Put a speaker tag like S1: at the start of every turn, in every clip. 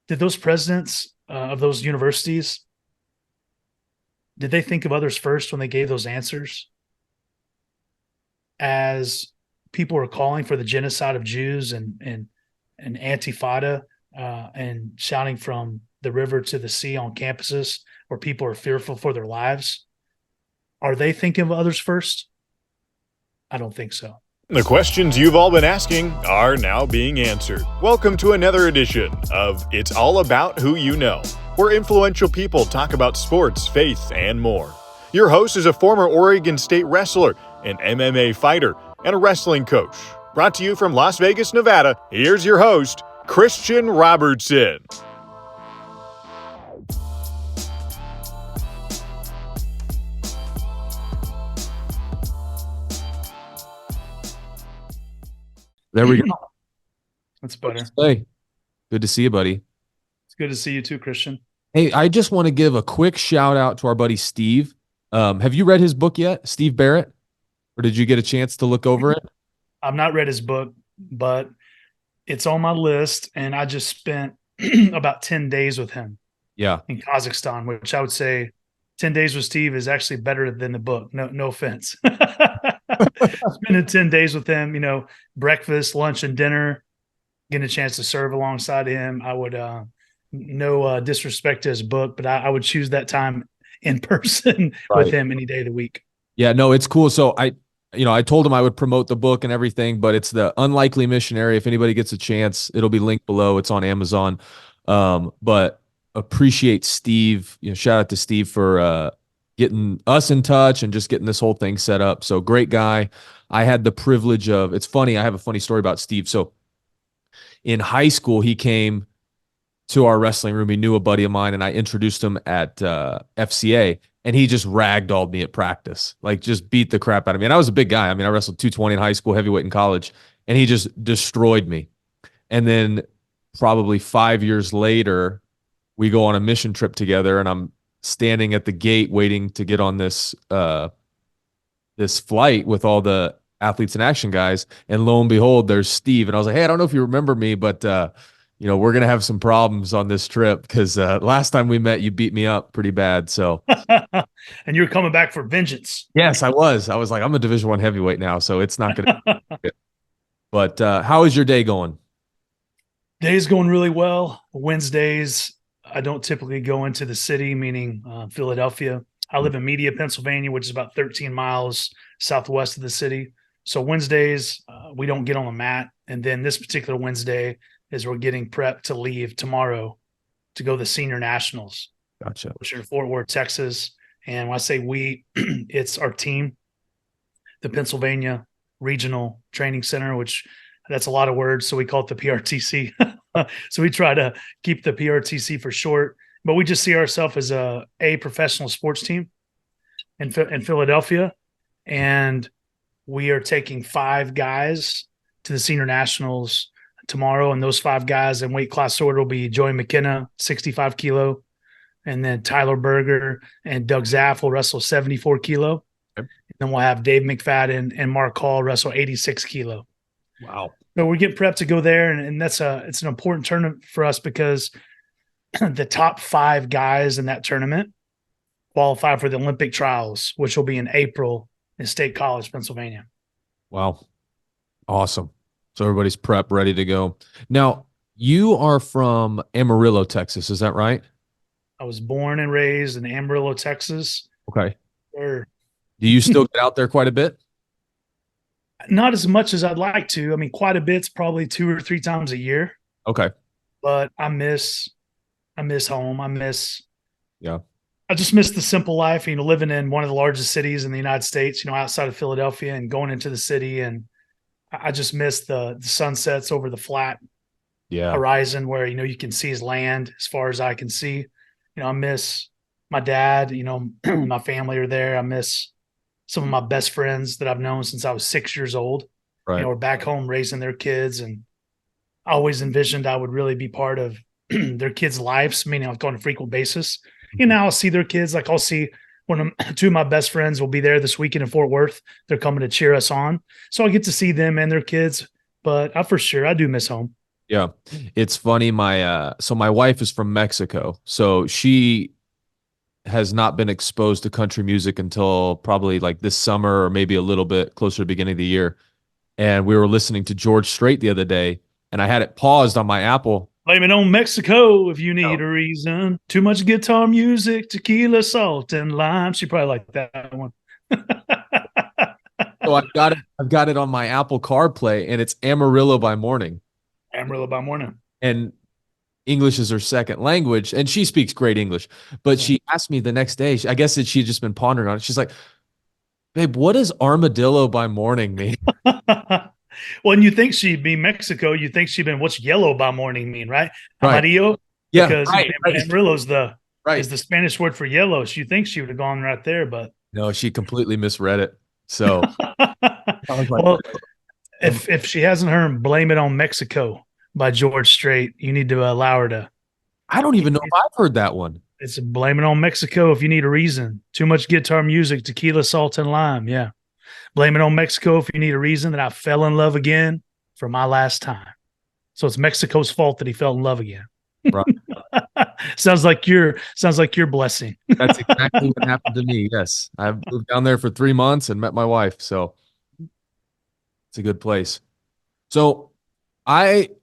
S1: did those presidents of those universities, did they think of others first when they gave those answers? As people were calling for the genocide of Jews and Antifada and shouting from the river to the sea on campuses where people are fearful for their lives, are they thinking of others first? I don't think so.
S2: The questions you've all been asking are now being answered. Welcome to another edition of It's All About Who You Know, where influential people talk about sports, faith, and more. Your host is a former Oregon State wrestler, an MMA fighter, and a wrestling coach. Brought to you from Las Vegas, Nevada, here's your host, Christian Robertson.
S3: There we go.
S1: That's better.
S3: Hey, good to see you, buddy.
S1: It's good to see you too, Christian.
S3: Hey, I just want to give a quick shout out to our buddy Steve. Have you read his book yet, Steve Barrett? Or did you get a chance to look over it?
S1: I've not read his book, but it's on my list, and I just spent about 10 days with him.
S3: Yeah.
S1: In Kazakhstan, which I would say 10 days with Steve is actually better than the book. No offense. Spending 10 days with him, breakfast, lunch, and dinner, getting a chance to serve alongside him. I would, no disrespect to his book, but I would choose that time in person with him any day of the week.
S3: Yeah, no, it's cool. So I told him I would promote the book and everything, but it's The Unlikely Missionary. If anybody gets a chance, it'll be linked below. It's on Amazon. But appreciate Steve. Shout out to Steve for getting us in touch and just getting this whole thing set up. So great guy. I had the privilege of, it's funny, I have a funny story about Steve. So in high school, he came to our wrestling room. He knew a buddy of mine, and I introduced him at FCA, and he just ragdolled me at practice, like just beat the crap out of me. And I was a big guy. I mean, I wrestled 220 in high school, heavyweight in college, and he just destroyed me. And then probably 5 years later, we go on a mission trip together, and I'm standing at the gate waiting to get on this this flight with all the athletes in action guys. And lo and behold, there's Steve. And I was like, hey, I don't know if you remember me, but we're going to have some problems on this trip because last time we met, you beat me up pretty bad. So,
S1: and you're coming back for vengeance.
S3: Yes, I was like, I'm a Division I heavyweight now, so it's not going to. But how is your day going?
S1: Day's going really well. Wednesdays, I don't typically go into the city, meaning Philadelphia. I live in Media, Pennsylvania, which is about 13 miles southwest of the city. So Wednesdays, we don't get on the mat. And then this particular Wednesday is we're getting prepped to leave tomorrow to go to the Senior Nationals.
S3: Gotcha.
S1: Which are in Fort Worth, Texas. And when I say we, it's our team, the Pennsylvania Regional Training Center, which that's a lot of words. So we call it the PRTC. So we try to keep the PRTC for short, but we just see ourselves as a professional sports team in Philadelphia. And we are taking 5 guys to the Senior Nationals tomorrow. And those 5 guys in weight class order will be Joey McKenna, 65 kilo. And then Tyler Berger and Doug Zaff will wrestle 74 kilo. Okay. And then we'll have Dave McFadden and Mark Hall wrestle 86 kilo.
S3: Wow.
S1: So we're getting prepped to go there, and it's an important tournament for us because the top 5 guys in that tournament qualify for the Olympic trials, which will be in April in State College, Pennsylvania.
S3: Wow. Awesome. So everybody's prepped, ready to go. Now, you are from Amarillo, Texas. Is that right?
S1: I was born and raised in Amarillo, Texas.
S3: Okay.
S1: Sure.
S3: Do you still get out there quite a bit?
S1: Not as much as I'd like to. I mean, quite a bit's probably 2 or 3 times a year.
S3: Okay.
S1: But I miss home. I just miss the simple life, living in one of the largest cities in the United States, outside of Philadelphia, and going into the city. And I just miss the sunsets over the flat horizon where, you can see his land as far as I can see. I miss my dad, my family are there. I miss some of my best friends that I've known since I was 6 years old.
S3: Right.
S1: We're back home raising their kids. And I always envisioned I would really be part of their kids' lives, meaning I'll go on a frequent basis. I'll see their kids. Like I'll see 2 of my best friends will be there this weekend in Fort Worth. They're coming to cheer us on. So I get to see them and their kids, but I do miss home.
S3: Yeah. It's funny. So my wife is from Mexico. So she has not been exposed to country music until probably like this summer or maybe a little bit closer to the beginning of the year. And we were listening to George Strait the other day, and I had it paused on my Apple.
S1: Blame it on Mexico if you need a reason. Too much guitar music, tequila, salt, and lime. She probably liked that one.
S3: So I've got it on my Apple CarPlay, and it's Amarillo by Morning.
S1: Amarillo by morning.
S3: And English is her second language, and she speaks great English. But she asked me the next day, I guess that she had just been pondering on it. She's like, "Babe, what does armadillo by morning mean?"
S1: Well, and you think she'd be Mexico, you think she'd been what's yellow by morning mean, right?
S3: Right.
S1: Amarillo,
S3: Yeah,
S1: because
S3: right.
S1: Amarillo's
S3: Right.
S1: is the Spanish word for yellow. So you think she would have gone right there, but
S3: No, she completely misread it. So I was like,
S1: well, if she hasn't heard "Blame It on Mexico" by George Strait, you need to allow her to.
S3: I don't even know if I've heard that one.
S1: It's "Blame It on Mexico" if you need a reason. Too much guitar music, tequila, salt, and lime. Yeah. Blame it on Mexico if you need a reason that I fell in love again for my last time. So it's Mexico's fault that he fell in love again.
S3: Right.
S1: sounds like your blessing.
S3: That's exactly what happened to me. Yes. I've moved down there for 3 months and met my wife. So it's a good place. So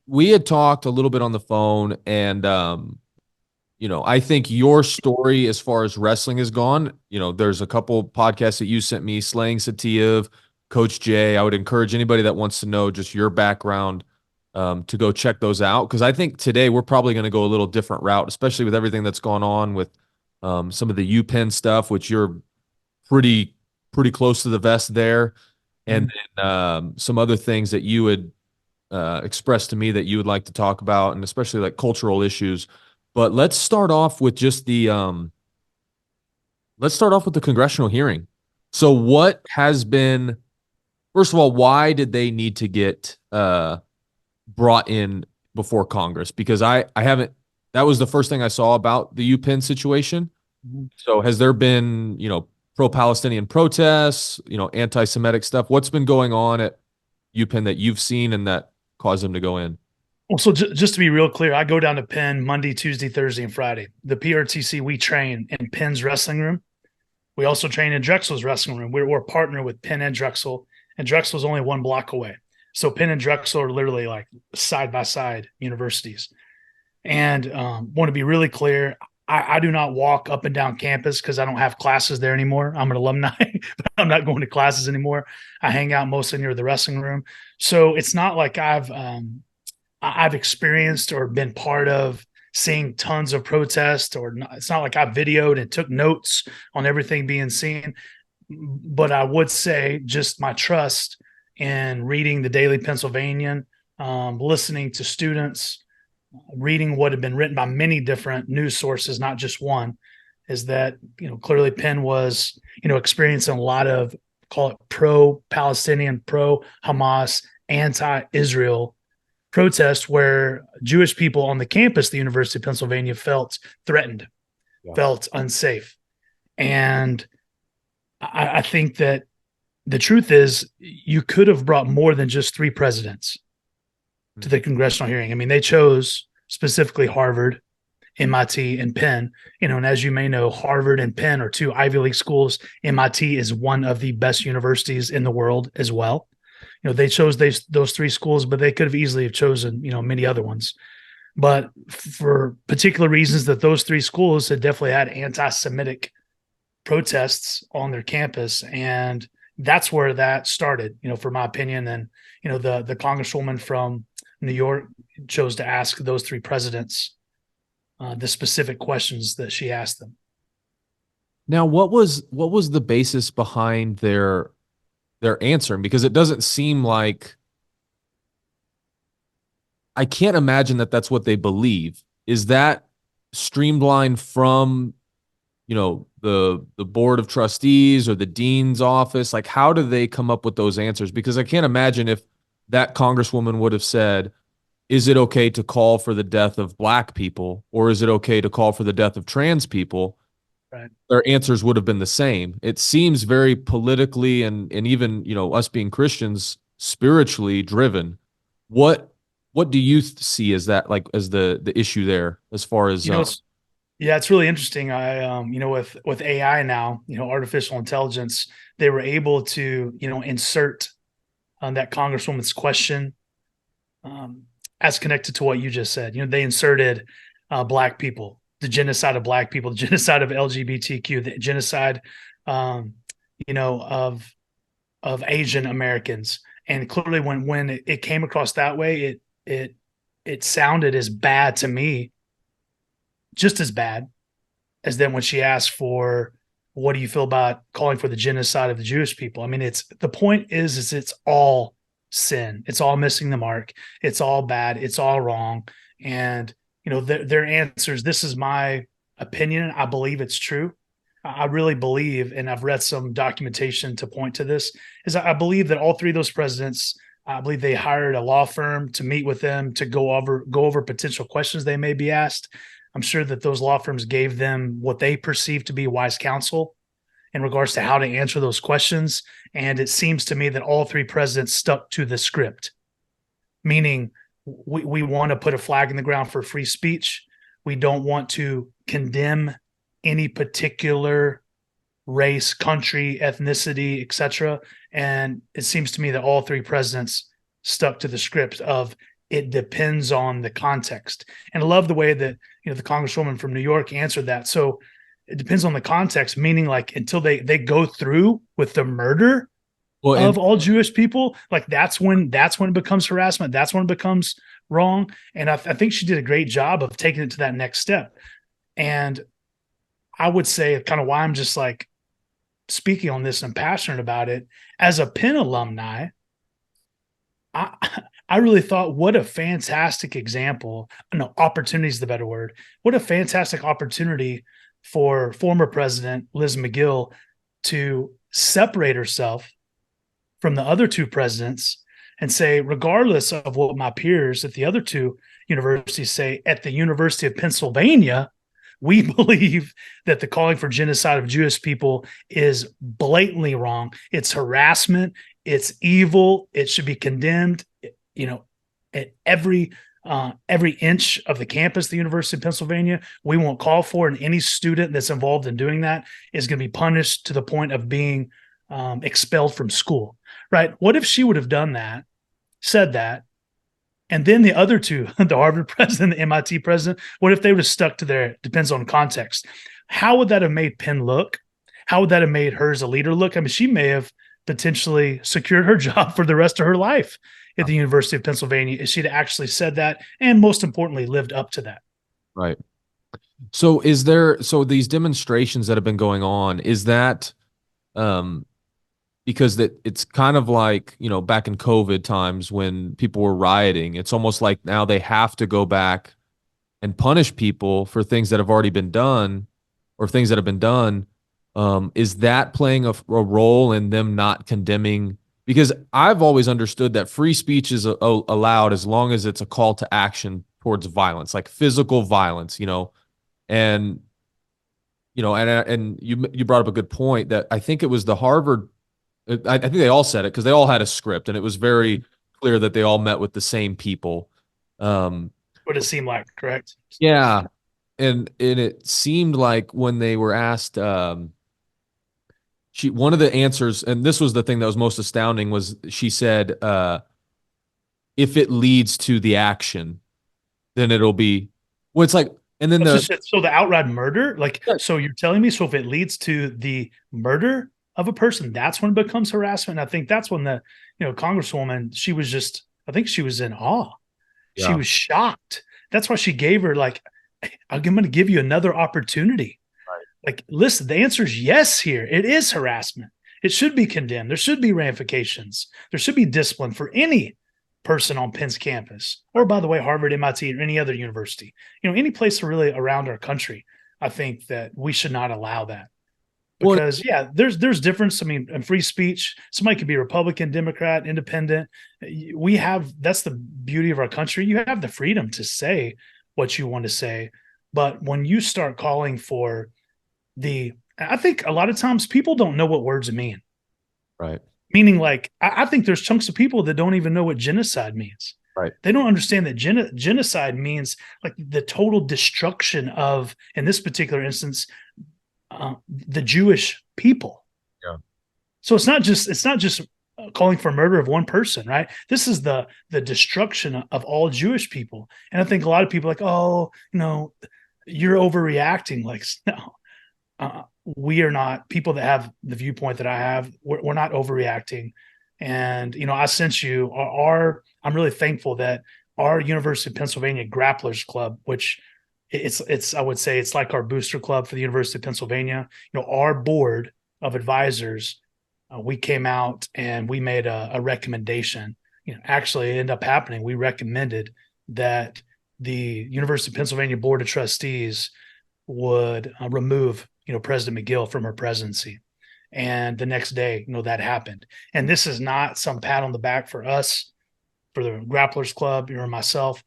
S3: we had talked a little bit on the phone, and I think your story as far as wrestling has gone, there's a couple podcasts that you sent me, Slaying Satiev, Coach Jay. I would encourage anybody that wants to know just your background to go check those out. Because I think today we're probably going to go a little different route, especially with everything that's gone on with some of the UPenn stuff, which you're pretty close to the vest there. And then some other things that you would expressed to me that you would like to talk about, and especially like cultural issues. But let's start off with just let's start off with the congressional hearing. So what has been, first of all, why did they need to get brought in before Congress? Because I haven't, that was the first thing I saw about the UPenn situation. So has there been, pro-Palestinian protests, anti-Semitic stuff? What's been going on at UPenn that you've seen and that caused them to go in?
S1: Well, so just to be real clear, I go down to Penn Monday, Tuesday, Thursday, and Friday. The PRTC, we train in Penn's wrestling room. We also train in Drexel's wrestling room. We're a partner with Penn and Drexel's only 1 block away. So Penn and Drexel are literally like side by side universities. And want to be really clear, I do not walk up and down campus because I don't have classes there anymore. I'm an alumni, but I'm not going to classes anymore. I hang out mostly near the wrestling room. So it's not like I've experienced or been part of seeing tons of protests, or not, it's not like I videoed and took notes on everything being seen. But I would say just my trust in reading the Daily Pennsylvanian, listening to students, reading what had been written by many different news sources, not just one, is that, clearly Penn was, experiencing a lot of, call it pro-Palestinian, pro-Hamas, anti-Israel protests where Jewish people on the campus of the University of Pennsylvania felt threatened, felt unsafe. And I think that the truth is you could have brought more than just 3 presidents to the congressional hearing. I mean, they chose specifically Harvard, MIT, and Penn. And as you may know, Harvard and Penn are 2 Ivy League schools. MIT is one of the best universities in the world as well. They chose those 3 schools, but they could have easily have chosen, many other ones. But for particular reasons that those 3 schools had definitely had anti-Semitic protests on their campus. And that's where that started, for my opinion. And, the congresswoman from New York chose to ask those 3 presidents the specific questions that she asked them.
S3: Now, what was the basis behind their answering? Because it doesn't seem like, I can't imagine that that's what they believe. Is that streamlined from, the board of trustees or the dean's office? Like, how do they come up with those answers? Because I can't imagine if that congresswoman would have said, is it okay to call for the death of Black people, or is it okay to call for the death of trans people? Right. Their answers would have been the same. It seems very politically and even, us being Christians, spiritually driven. What what do you see as that, like, as the issue there, as far as
S1: Yeah, it's really interesting. With AI now, artificial intelligence, they were able to, insert that Congresswoman's question um, as connected to what you just said. They inserted Black people, the genocide of Black people, the genocide of LGBTQ, the genocide, um, of Asian Americans. And clearly, when it came across that way, it sounded as bad to me, just as bad as then when she asked for, what do you feel about calling for the genocide of the Jewish people? I mean, it's the point is it's all sin. It's all missing the mark. It's all bad. It's all wrong. And their answers. This is my opinion. I believe it's true. I really believe, and I've read some documentation to point to this, is I believe that all three of those presidents, I believe they hired a law firm to meet with them to go over potential questions they may be asked. I'm sure that those law firms gave them what they perceive to be wise counsel in regards to how to answer those questions. And it seems to me that all three presidents stuck to the script, meaning we want to put a flag in the ground for free speech. We don't want to condemn any particular race, country, ethnicity, etc. And it seems to me that all three presidents stuck to the script of it depends on the context. And I love the way that the Congresswoman from New York answered that. So it depends on the context, meaning like until they go through with the murder of all Jewish people, like that's when it becomes harassment. That's when it becomes wrong. And I think she did a great job of taking it to that next step. And I would say kind of why I'm just like speaking on this and passionate about it. As a Penn alumni, I really thought, what a fantastic example. No, opportunity is the better word. What a fantastic opportunity for former President Liz McGill to separate herself from the other two presidents and say, regardless of what my peers at the other two universities say, at the University of Pennsylvania, we believe that the calling for genocide of Jewish people is blatantly wrong. It's harassment. It's evil. It should be condemned. At every inch of the campus, the University of Pennsylvania, we won't call for, and any student that's involved in doing that is going to be punished to the point of being expelled from school. Right? What if she would have done that, said that, and then the other two, the Harvard president, the MIT president, what if they would have stuck to their depends on context? How would that have made Penn look? How would that have made her as a leader look? I mean, she may have potentially secured her job for the rest of her life at the University of Pennsylvania if she'd actually said that, and most importantly, lived up to that.
S3: Right. So these demonstrations that have been going on, is that because it's kind of like, back in COVID times when people were rioting, it's almost like now they have to go back and punish people for things that have already been done or things that have been done. Is that playing a role in them not condemning? Because I've always understood that free speech is allowed as long as it's a call to action towards violence, like physical violence, and you brought up a good point that I think it was the Harvard. I think they all said it because they all had a script, and it was very clear that they all met with the same people.
S1: What it seemed like, correct?
S3: Yeah, and it seemed like when they were asked. One of the answers, and this was the thing that was most astounding, was she said, if it leads to the action, then it'll be, well, it's like, and then
S1: so the outright murder, like, so you're telling me, so if it leads to the murder of a person, that's when it becomes harassment. And I think that's when the, Congresswoman, she was just, I think she was in awe. Yeah. She was shocked. That's why she gave her like, I'm going to give you another opportunity. Like, listen, the answer is yes here. It is harassment. It should be condemned. There should be ramifications. There should be discipline for any person on Penn's campus, or by the way, Harvard, MIT, or any other university. Any place really around our country. I think that we should not allow that. Because there's difference. I mean, in free speech, somebody could be Republican, Democrat, Independent. That's the beauty of our country. You have the freedom to say what you want to say. But when you start calling for I think a lot of times people don't know what words mean.
S3: Right.
S1: Meaning, like, I think there's chunks of people that don't even know what genocide means.
S3: Right.
S1: They don't understand that genocide means like the total destruction of, in this particular instance, the Jewish people.
S3: Yeah.
S1: So it's not just calling for murder of one person, right? This is the destruction of all Jewish people. And I think a lot of people are like, oh, you're overreacting. Like, no, we are not people that have the viewpoint that I have. We're not overreacting. And I sent you I'm really thankful that our University of Pennsylvania Grapplers Club, which it's I would say it's like our booster club for the University of Pennsylvania. Our board of advisors, we came out and we made a recommendation. Actually, it ended up happening. We recommended that the University of Pennsylvania Board of Trustees would remove President McGill from her presidency. And the next day, that happened. And this is not some pat on the back for us, for the Grapplers Club, or myself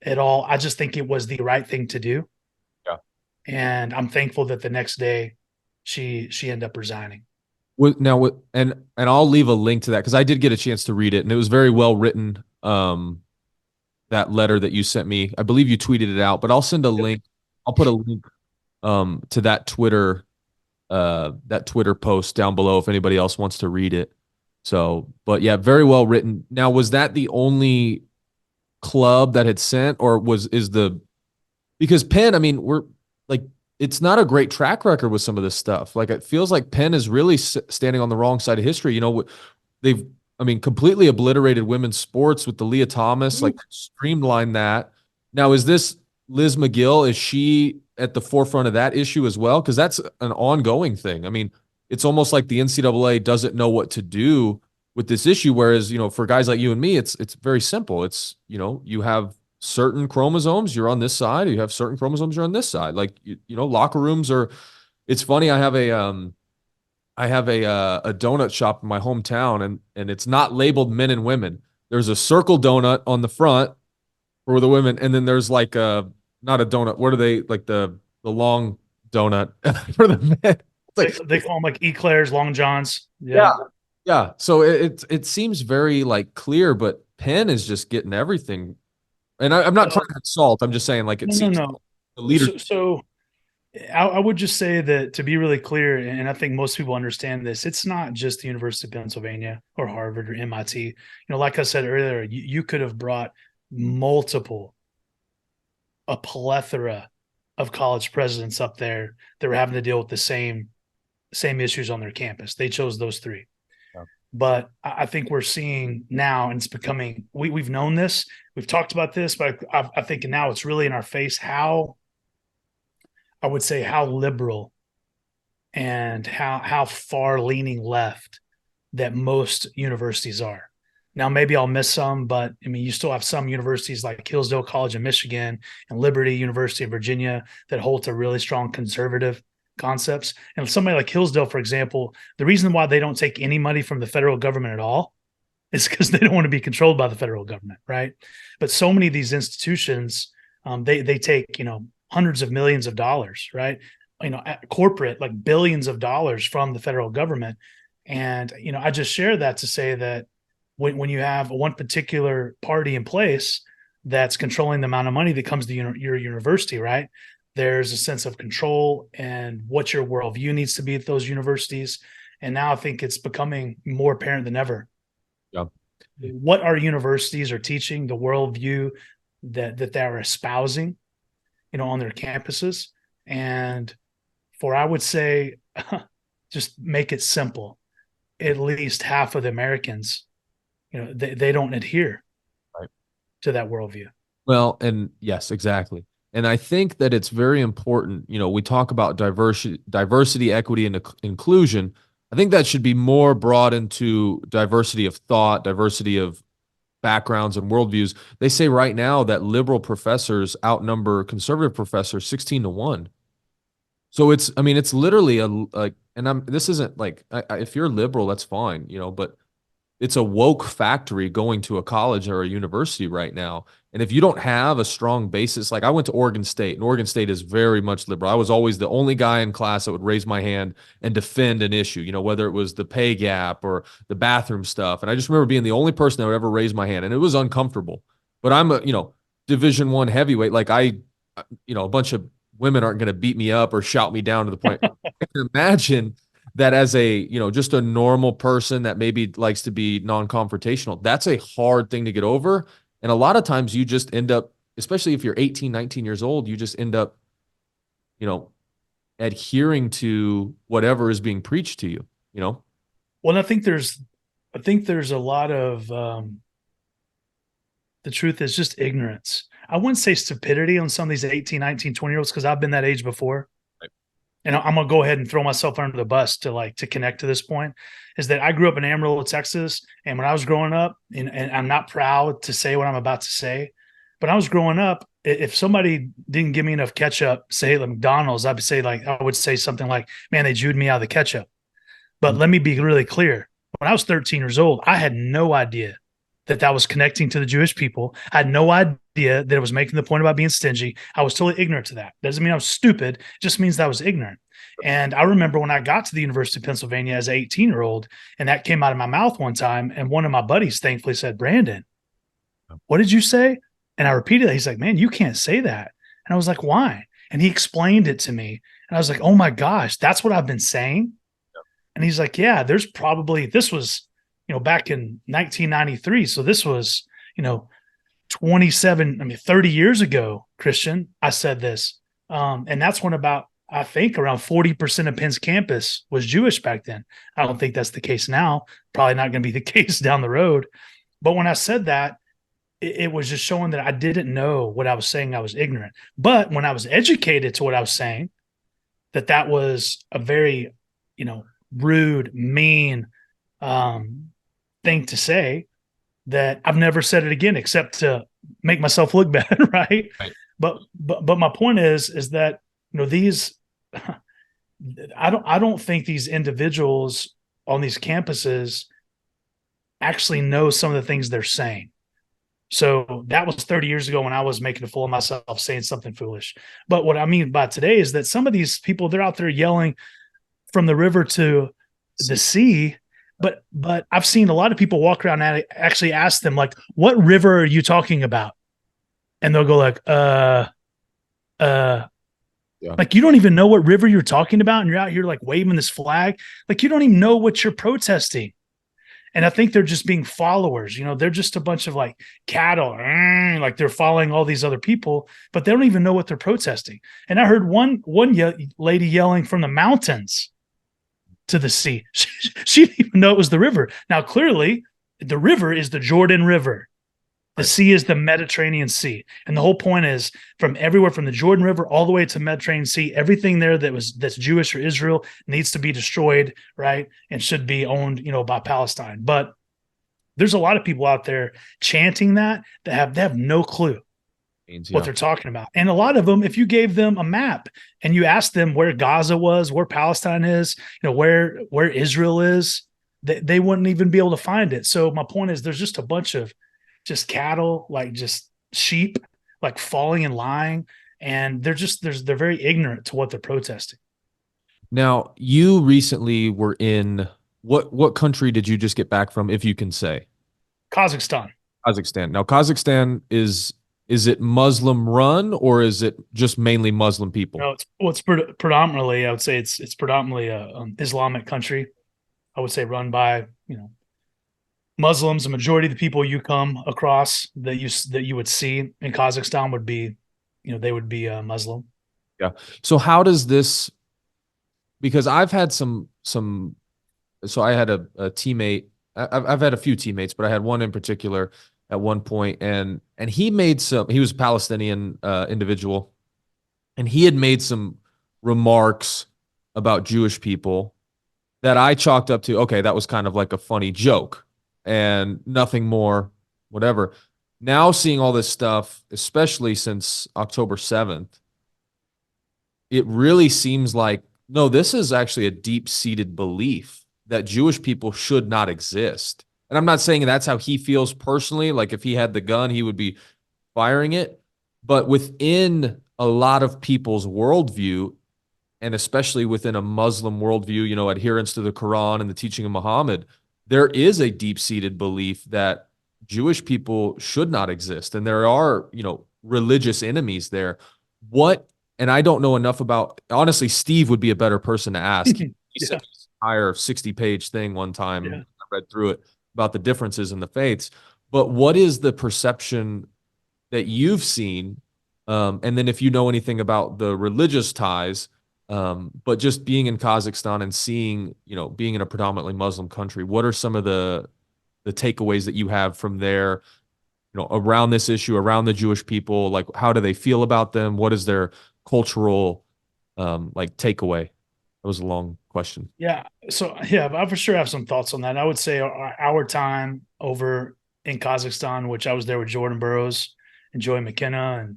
S1: at all. I just think it was the right thing to do.
S3: Yeah.
S1: And I'm thankful that the next day she ended up resigning.
S3: And I'll leave a link to that because I did get a chance to read it and it was very well written. That letter that you sent me, I believe you tweeted it out, but I'll send a link. I'll put a link to that Twitter post down below if anybody else wants to read it. So, but yeah, very well written. Now, was that the only club that had sent, or because Penn, I mean, we're like, it's not a great track record with some of this stuff. Like, it feels like Penn is really standing on the wrong side of history. They've, completely obliterated women's sports with the Leah Thomas, like streamlined that. Now, is this Liz McGill? Is she at the forefront of that issue as well? Because that's an ongoing thing. It's almost like the NCAA doesn't know what to do with this issue. Whereas, for guys like you and me, it's very simple. It's, you have certain chromosomes, you're on this side. You have certain chromosomes, you're on this side. Like, locker rooms are, it's funny. I have a donut shop in my hometown and it's not labeled men and women. There's a circle donut on the front for the women. And then there's like not a donut. What are they, like the long donut for the men?
S1: They call them like eclairs, long johns.
S3: Yeah. Yeah. So it seems very like clear, but Penn is just getting everything. And I'm not trying to insult. I'm just saying like it seems
S1: no.
S3: The leader.
S1: So I would just say that, to be really clear, and I think most people understand this, it's not just the University of Pennsylvania or Harvard or MIT. Like I said earlier, you could have brought a plethora of college presidents up there that were having to deal with the same issues on their campus. They chose those three. Yeah. But I think we're seeing now, and it's becoming, we've known this, we've talked about this, but I think now it's really in our face how liberal and how far leaning left that most universities are. Now, maybe I'll miss some, but you still have some universities like Hillsdale College in Michigan and Liberty University of Virginia that hold to really strong conservative concepts. And somebody like Hillsdale, for example, the reason why they don't take any money from the federal government at all is because they don't want to be controlled by the federal government, right? But so many of these institutions, they take, hundreds of millions of dollars, right? Corporate, like billions of dollars from the federal government. And, I just share that to say that when you have one particular party in place that's controlling the amount of money that comes to your university, right? There's a sense of control and what your worldview needs to be at those universities. And now I think it's becoming more apparent than ever.
S3: Yeah.
S1: What our universities are teaching, the worldview that they're espousing, on their campuses. And I would say, just make it simple. At least half of the Americans, they don't adhere to that worldview.
S3: Well, and yes, exactly. And I think that it's very important. We talk about diversity, equity, and inclusion. I think that should be more brought into diversity of thought, diversity of backgrounds and worldviews. They say right now that liberal professors outnumber conservative professors 16-1. So it's literally this isn't like, if you're liberal, that's fine, but it's a woke factory going to a college or a university right now. And if you don't have a strong basis, like I went to Oregon State, and Oregon State is very much liberal. I was always the only guy in class that would raise my hand and defend an issue, whether it was the pay gap or the bathroom stuff. And I just remember being the only person that would ever raise my hand, and it was uncomfortable. but I'm a, Division I heavyweight. Like a bunch of women aren't going to beat me up or shout me down to the point. I can imagine that as a, just a normal person that maybe likes to be non-confrontational, that's a hard thing to get over. And a lot of times you just end up, especially if you're 18, 19 years old, you just end up, adhering to whatever is being preached to you.
S1: Well, I think there's a lot of, the truth is just ignorance. I wouldn't say stupidity on some of these 18, 19, 20-year-olds, because I've been that age before.
S3: Right.
S1: And I'm going to go ahead and throw myself under the bus to connect to this point, is that I grew up in Amarillo, Texas. And when I was growing up, and I'm not proud to say what I'm about to say, but I was growing up, if somebody didn't give me enough ketchup, say at McDonald's, I would say something like, man, they Jewed me out of the ketchup. But let me be really clear. When I was 13 years old, I had no idea that was connecting to the Jewish people. I had no idea that it was making the point about being stingy. I was totally ignorant to that. Doesn't mean I was stupid, just means that I was ignorant. And I remember when I got to the University of Pennsylvania as an 18-year-old, and that came out of my mouth one time, and one of my buddies thankfully said, Brandon, what did you say? And I repeated that. He's like, man, you can't say that. And I was like, why? And he explained it to me. And I was like, oh my gosh, that's what I've been saying? And he's like, yeah, this was, back in 1993. So this was, 30 years ago, Christian, I said this. And that's when I think around 40% of Penn's campus was Jewish back then. I don't think that's the case now. Probably not going to be the case down the road. But when I said that, it was just showing that I didn't know what I was saying. I was ignorant. But when I was educated to what I was saying, that was a very, rude, mean thing to say, that I've never said it again except to make myself look bad, right? But my point is that these I don't think these individuals on these campuses actually know some of the things they're saying. So that was 30 years ago when I was making a fool of myself saying something foolish. But what I mean by today is that some of these people, they're out there yelling from the river to the sea. But I've seen a lot of people walk around and actually ask them, like, what river are you talking about? And they'll go like, like, you don't even know what river you're talking about. And you're out here like waving this flag. Like, you don't even know what you're protesting. And I think they're just being followers. They're just a bunch of like cattle, like they're following all these other people, but they don't even know what they're protesting. And I heard one lady yelling from the mountains to the sea. She didn't even know it was the river. Now, clearly, the river is the Jordan River. The sea is the Mediterranean Sea. And the whole point is, from everywhere from the Jordan River all the way to the Mediterranean Sea, everything there that's Jewish or Israel needs to be destroyed, right? And should be owned, by Palestine. But there's a lot of people out there chanting that they have no clue what they're talking about. And a lot of them, if you gave them a map and you asked them where Gaza was, where Palestine is, where Israel is, they wouldn't even be able to find it. So my point is, there's just a bunch of just cattle, like just sheep, like falling and lying. And they're very ignorant to what they're protesting.
S3: Now, you recently were in what country did you just get back from, if you can say?
S1: Kazakhstan.
S3: Now, Kazakhstan is it Muslim run, or is it just mainly Muslim people?
S1: No, it's predominantly, I would say it's predominantly a Islamic country. I would say run by, Muslims. The majority of the people you come across that you would see in Kazakhstan would be, they would be Muslim.
S3: Yeah. So how does this? Because I've had some. So I had a teammate. I've had a few teammates, but I had one in particular at one point, and he made some. He was a Palestinian individual, and he had made some remarks about Jewish people that I chalked up to, okay, that was kind of like a funny joke and nothing more, whatever. Now seeing all this stuff, especially since October 7th, it really seems like, no, this is actually a deep-seated belief that Jewish people should not exist. And I'm not saying that's how he feels personally. Like if he had the gun, he would be firing it. But within a lot of people's worldview, and especially within a Muslim worldview, adherence to the Quran and the teaching of Muhammad, there is a deep-seated belief that Jewish people should not exist, and there are, religious enemies there. What, and I don't know enough about, honestly, Steve would be a better person to ask. He
S1: Yeah.
S3: sent me this entire 60-page thing one time.
S1: Yeah.
S3: I read through it about the differences in the faiths. But what is the perception that you've seen? And then if you know anything about the religious ties, but just being in Kazakhstan and seeing, being in a predominantly Muslim country, what are some of the takeaways that you have from there, around this issue, around the Jewish people? Like, how do they feel about them? What is their cultural, like, takeaway? That was a long question.
S1: Yeah. So yeah, I for sure have some thoughts on that. I would say our time over in Kazakhstan, which I was there with Jordan Burroughs and Joey McKenna,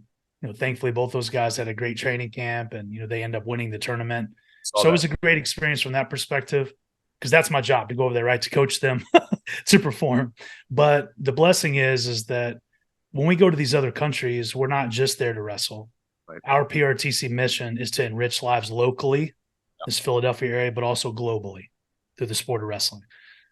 S1: and thankfully both those guys had a great training camp, and they end up winning the tournament.
S3: Saw
S1: So it
S3: that.
S1: was a great experience from that perspective, because that's my job, to go over there, right, to coach them to perform. But the blessing is that when we go to these other countries, we're not just there to wrestle.
S3: Right.
S1: Our PRTC mission is to enrich lives locally, this Philadelphia area, but also globally through the sport of wrestling.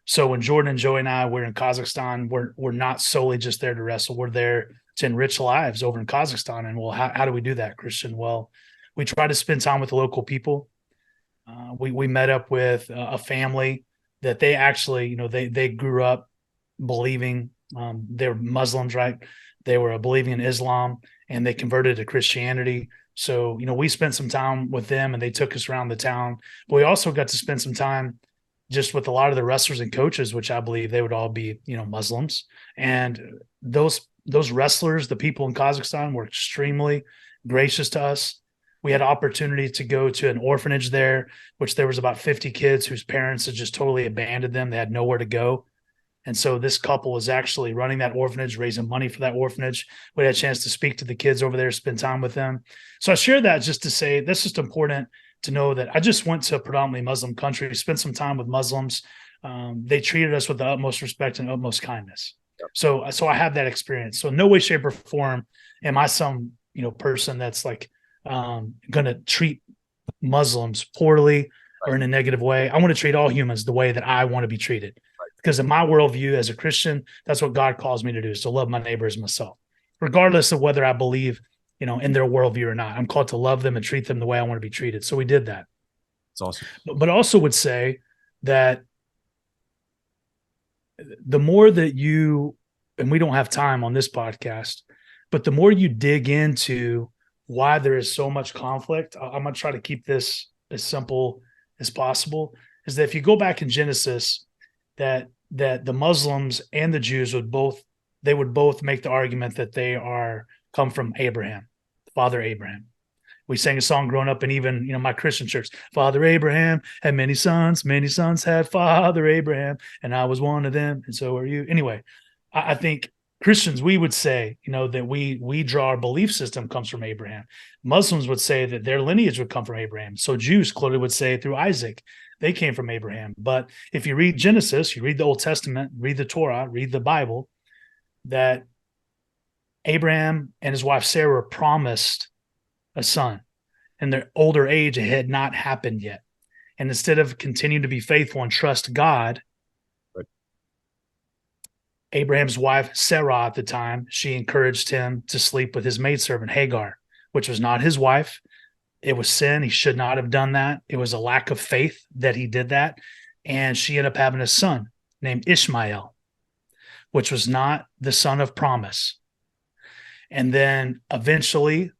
S1: So when Jordan and Joey and I were in Kazakhstan, we're not solely just there to wrestle. We're there to enrich lives over in Kazakhstan. And well, how do we do that, Christian? Well, we try to spend time with the local people. We met up with a family that they actually, they grew up believing, they were Muslims, right? They were believing in Islam, and they converted to Christianity. So, we spent some time with them, and they took us around the town. But we also got to spend some time just with a lot of the wrestlers and coaches, which I believe they would all be, Muslims. And those wrestlers, the people in Kazakhstan, were extremely gracious to us. We had opportunity to go to an orphanage there, which there was about 50 kids whose parents had just totally abandoned them. They had nowhere to go. And so this couple was actually running that orphanage, raising money for that orphanage. We had a chance to speak to the kids over there, spend time with them. So I share that just to say that's just important to know that I just went to a predominantly Muslim country, spent some time with Muslims. They treated us with the utmost respect and utmost kindness.
S3: Yep.
S1: So I have that experience. So in no way, shape, or form am I some person that's like going to treat Muslims poorly or in a negative way. I want to treat all humans the way that I want to be treated. Because in my worldview as a Christian, that's what God calls me to do, is to love my neighbor as myself, regardless of whether I believe, in their worldview or not. I'm called to love them and treat them the way I want to be treated. So we did that.
S3: It's awesome.
S1: But also would say that the more that you, and we don't have time on this podcast, but the more you dig into why there is so much conflict, I'm going to try to keep this as simple as possible, is that if you go back in Genesis, that the Muslims and the Jews would both make the argument that they come from Abraham, Father Abraham. We sang a song growing up, and even my Christian church, Father Abraham had many sons had Father Abraham, and I was one of them, and so are you. Anyway, I think Christians, we would say, that we draw our belief system comes from Abraham. Muslims would say that their lineage would come from Abraham. So Jews clearly would say through Isaac, they came from Abraham. But if you read Genesis, you read the Old Testament, read the Torah, read the Bible, that Abraham and his wife Sarah were promised a son. In their older age, it had not happened yet. And instead of continuing to be faithful and trust God, Abraham's wife, Sarah, at the time, she encouraged him to sleep with his maidservant, Hagar, which was not his wife. It was sin. He should not have done that. It was a lack of faith that he did that. And she ended up having a son named Ishmael, which was not the son of promise. And then eventually,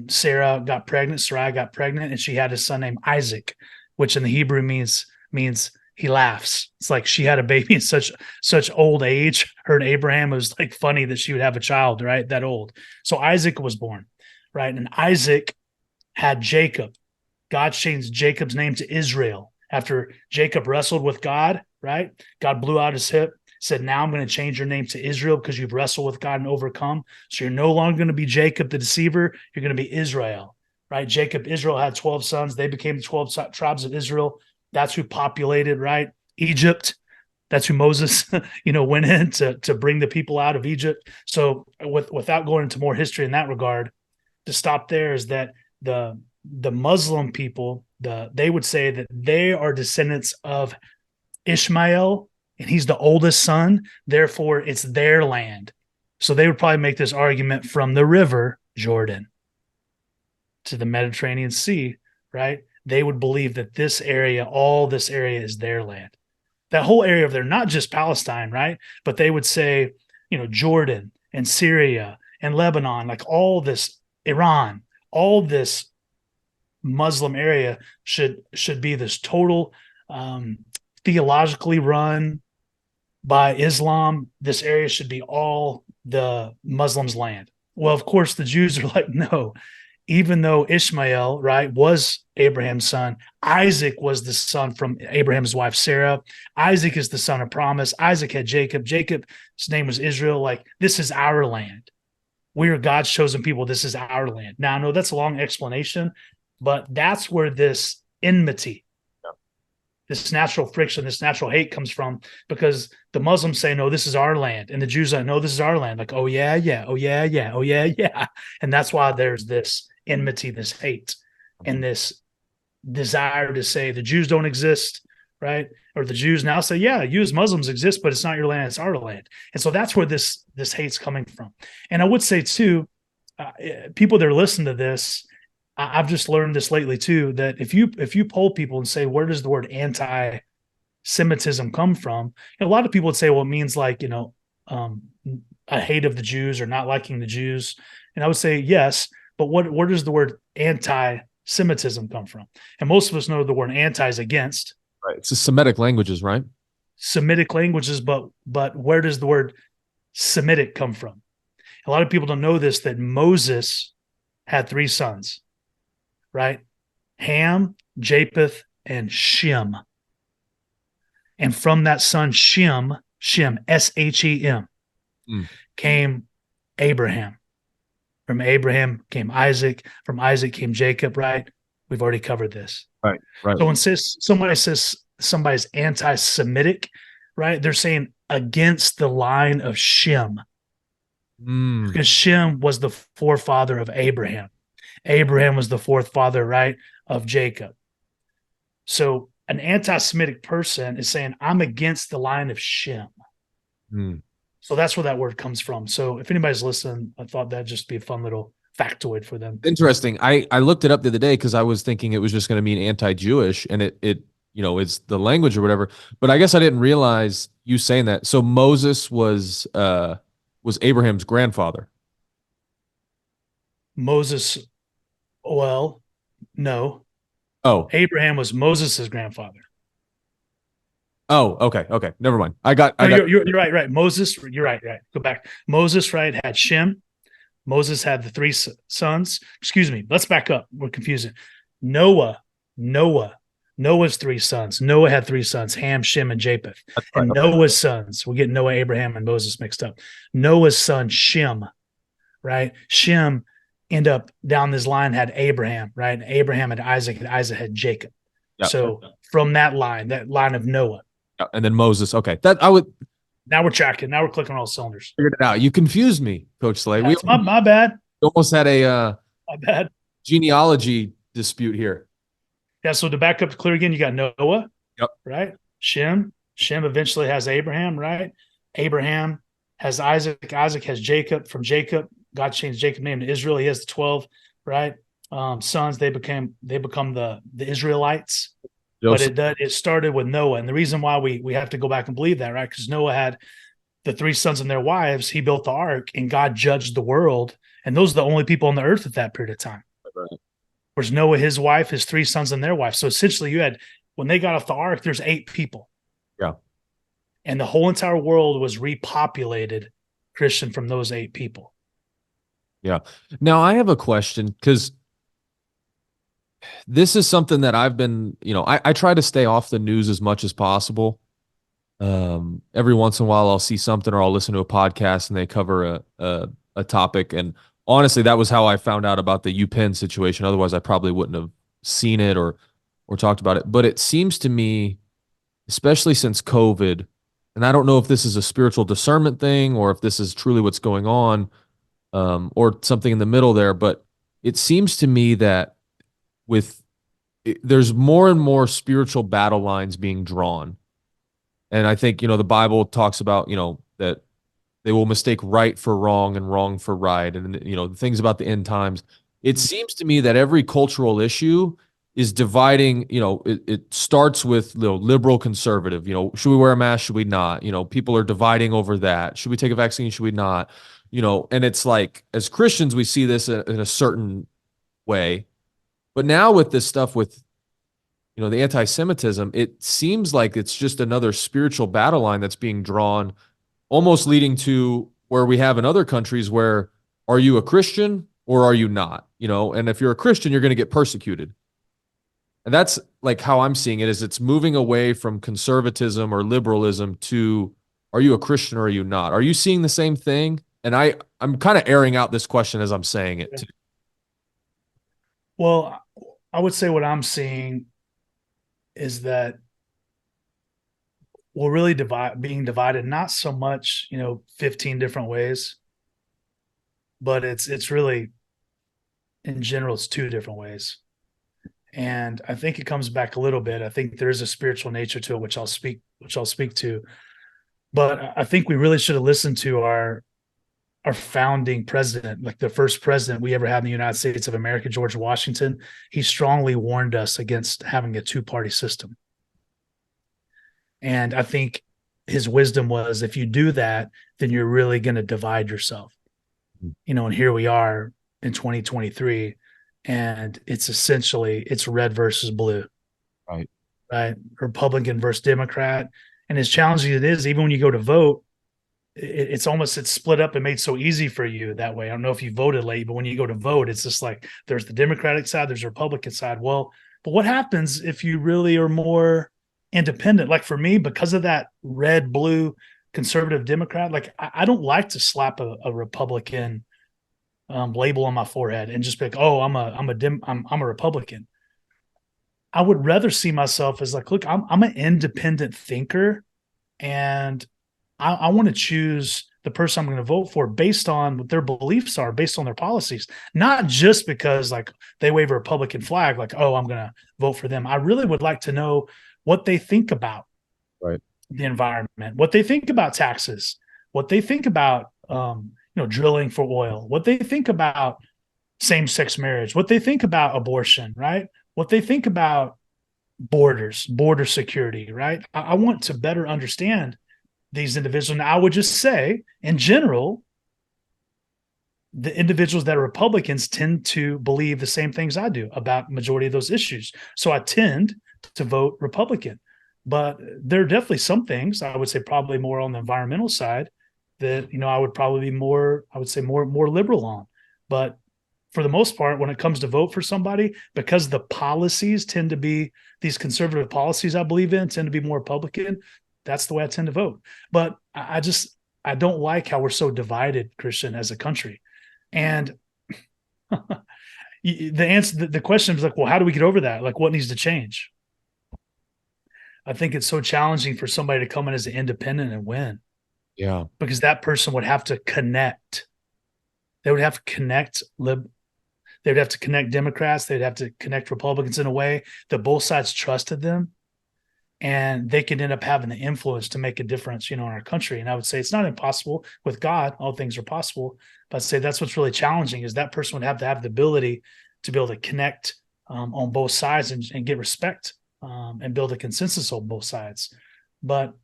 S1: Sarai got pregnant, and she had a son named Isaac, which in the Hebrew means he laughs. It's like she had a baby in such old age. Her and Abraham, it was like funny that she would have a child, right? That old. So Isaac was born, right? And Isaac had Jacob. God changed Jacob's name to Israel after Jacob wrestled with God, right? God blew out his hip, said, now I'm going to change your name to Israel because you've wrestled with God and overcome. So you're no longer going to be Jacob the deceiver. You're going to be Israel, right? Israel had 12 sons. They became the 12 tribes of Israel. That's who populated, right? Egypt. That's who Moses, went in to bring the people out of Egypt. So without going into more history in that regard, to stop there is that the Muslim people, they would say that they are descendants of Ishmael and he's the oldest son. Therefore, it's their land. So they would probably make this argument from the river Jordan to the Mediterranean Sea, right? They would believe that this area, all this area is their land. That whole area of there, not just Palestine, right? But they would say, Jordan and Syria and Lebanon, like all this, Iran, all this Muslim area should be this total theologically run by Islam. This area should be all the Muslims' land. Well, of course, the Jews are like, no, even though Ishmael, right, was Abraham's son, Isaac was the son from Abraham's wife, Sarah. Isaac is the son of promise. Isaac had Jacob. Jacob's name was Israel. Like, this is our land. We are God's chosen people. This is our land. Now, I know that's a long explanation, but that's where this enmity, this natural friction, this natural hate comes from, because the Muslims say, no, this is our land. And the Jews are, no, this is our land. Like, oh, yeah, yeah. Oh, yeah, yeah. Oh, yeah, yeah. And that's why there's this enmity, this hate, and this desire to say the Jews don't exist, right? Or the Jews now say, yeah, you as Muslims exist, but it's not your land, it's our land. And so that's where this hate's coming from. And I would say too, people that are listening to this, I've just learned this lately too, that if you poll people and say, where does the word anti-Semitism come from? A lot of people would say, well, it means like, a hate of the Jews or not liking the Jews. And I would say, yes, but where does the word anti-Semitism come from? And most of us know the word anti is against.
S3: Right. It's the Semitic languages, right?
S1: Semitic languages, but where does the word Semitic come from? A lot of people don't know this, that Moses had 3 sons, right? Ham, Japheth, and Shem. And from that son, Shem, S-H-E-M, came Abraham. From Abraham came Isaac. From Isaac came Jacob, right? We've already covered this.
S3: Right.
S1: So when somebody says somebody's anti-Semitic, right, they're saying against the line of Shem. Because Shem was the forefather of Abraham. Abraham was the 4th father, right, of Jacob. So an anti-Semitic person is saying, I'm against the line of Shem. So that's where that word comes from. So if anybody's listening, I thought that'd just be a fun little factoid for them.
S3: Interesting. I looked it up the other day because I was thinking it was just going to mean anti-Jewish, and it it's the language or whatever. But I guess I didn't realize you saying that. So Moses was Abraham's grandfather.
S1: Moses, well, no.
S3: Oh,
S1: Abraham was Moses' grandfather.
S3: Oh, okay. Never mind.
S1: You're right. Moses, you're right. Go back. Moses, right, had Shem. Moses had the 3 sons. Excuse me. Let's back up. We're confusing. Noah's 3 sons. Noah had 3 sons, Ham, Shem, and Japheth. And Noah's sons, we're getting Noah, Abraham, and Moses mixed up. Noah's son, Shem, right? Shem ended up down this line, had Abraham, right? And Abraham had Isaac, and Isaac had Jacob. Yep. So from that line of Noah.
S3: And then Moses. Okay.
S1: Now we're tracking. Now we're clicking on all cylinders.
S3: Figured it out. You confused me, Coach Slay.
S1: My bad.
S3: We almost had a
S1: my bad
S3: genealogy dispute here.
S1: Yeah. So to back up to clear again, you got Noah.
S3: Yep.
S1: Right. Shem eventually has Abraham. Right. Abraham has Isaac. Isaac has Jacob. From Jacob, God changed Jacob's name to Israel. He has the 12. Right. Sons. They become the Israelites. But it started with Noah. And the reason why we have to go back and believe that, right? Because Noah had the 3 sons and their wives. He built the ark, and God judged the world. And those are the only people on the earth at that period of time. Right. Whereas Noah, his wife, his 3 sons and their wife. So essentially you had, when they got off the ark, there's 8 people.
S3: Yeah.
S1: And the whole entire world was repopulated Christian from those 8 people.
S3: Yeah. Now I have a question, because this is something that I've been, I try to stay off the news as much as possible. Every once in a while I'll see something, or I'll listen to a podcast and they cover a topic. And honestly, that was how I found out about the UPenn situation. Otherwise I probably wouldn't have seen it or talked about it. But it seems to me, especially since COVID, and I don't know if this is a spiritual discernment thing or if this is truly what's going on, or something in the middle there, but it seems to me that there's more and more spiritual battle lines being drawn. And I think, the Bible talks about, that they will mistake right for wrong and wrong for right. And, the things about the end times. It seems to me that every cultural issue is dividing, it starts with liberal conservative, should we wear a mask? Should we not? People are dividing over that. Should we take a vaccine? Should we not? And it's like, as Christians, we see this in a certain way. But now with this stuff with, the anti-Semitism, it seems like it's just another spiritual battle line that's being drawn, almost leading to where we have in other countries where, are you a Christian or are you not? And if you're a Christian, you're going to get persecuted. And that's like how I'm seeing it, is it's moving away from conservatism or liberalism to, are you a Christian or are you not? Are you seeing the same thing? And I'm kind of airing out this question as I'm saying it too.
S1: Well, I would say what I'm seeing is that we're really being divided, not so much, 15 different ways, but it's really, in general, it's 2 different ways. And I think it comes back a little bit. I think there is a spiritual nature to it, which I'll speak to. But I think we really should have listened to our founding president, like the first president we ever had in the United States of America, George Washington. He strongly warned us against having a 2-party system. And I think his wisdom was, if you do that, then you're really going to divide yourself. And here we are in 2023, and it's red versus blue. Right. Republican versus Democrat. And as challenging as it is, even when you go to vote, it's split up and made so easy for you that way. I don't know if you voted late, but when you go to vote, it's just like there's the Democratic side, there's the Republican side. Well, but what happens if you really are more independent? Like for me, because of that red, blue, conservative Democrat, like I don't like to slap a Republican label on my forehead and just be like, oh, I'm a Republican. I would rather see myself as like, look, I'm an independent thinker, and I want to choose the person I'm going to vote for based on what their beliefs are, based on their policies, not just because like they wave a Republican flag, like, oh, I'm going to vote for them. I really would like to know what they think about the environment, what they think about taxes, what they think about, drilling for oil, what they think about same-sex marriage, what they think about abortion, right? What they think about border security, right? I want to better understand these individuals. And I would just say, in general, the individuals that are Republicans tend to believe the same things I do about majority of those issues. So I tend to vote Republican. But there are definitely some things, I would say probably more on the environmental side, that, I would probably be more liberal on. But for the most part, when it comes to vote for somebody, because the policies tend to be, these conservative policies I believe in tend to be more Republican, that's the way I tend to vote. But I don't like how we're so divided, Christian, as a country. And the question is like, well, how do we get over that? Like, what needs to change? I think it's so challenging for somebody to come in as an independent and win.
S3: Yeah.
S1: Because that person would have to connect. They would have to connect they would have to connect Democrats. They'd have to connect Republicans in a way that both sides trusted them. And they could end up having the influence to make a difference, in our country. And I would say it's not impossible. With God, all things are possible. But I'd say that's what's really challenging, is that person would have to have the ability to be able to connect on both sides and get respect and build a consensus on both sides. But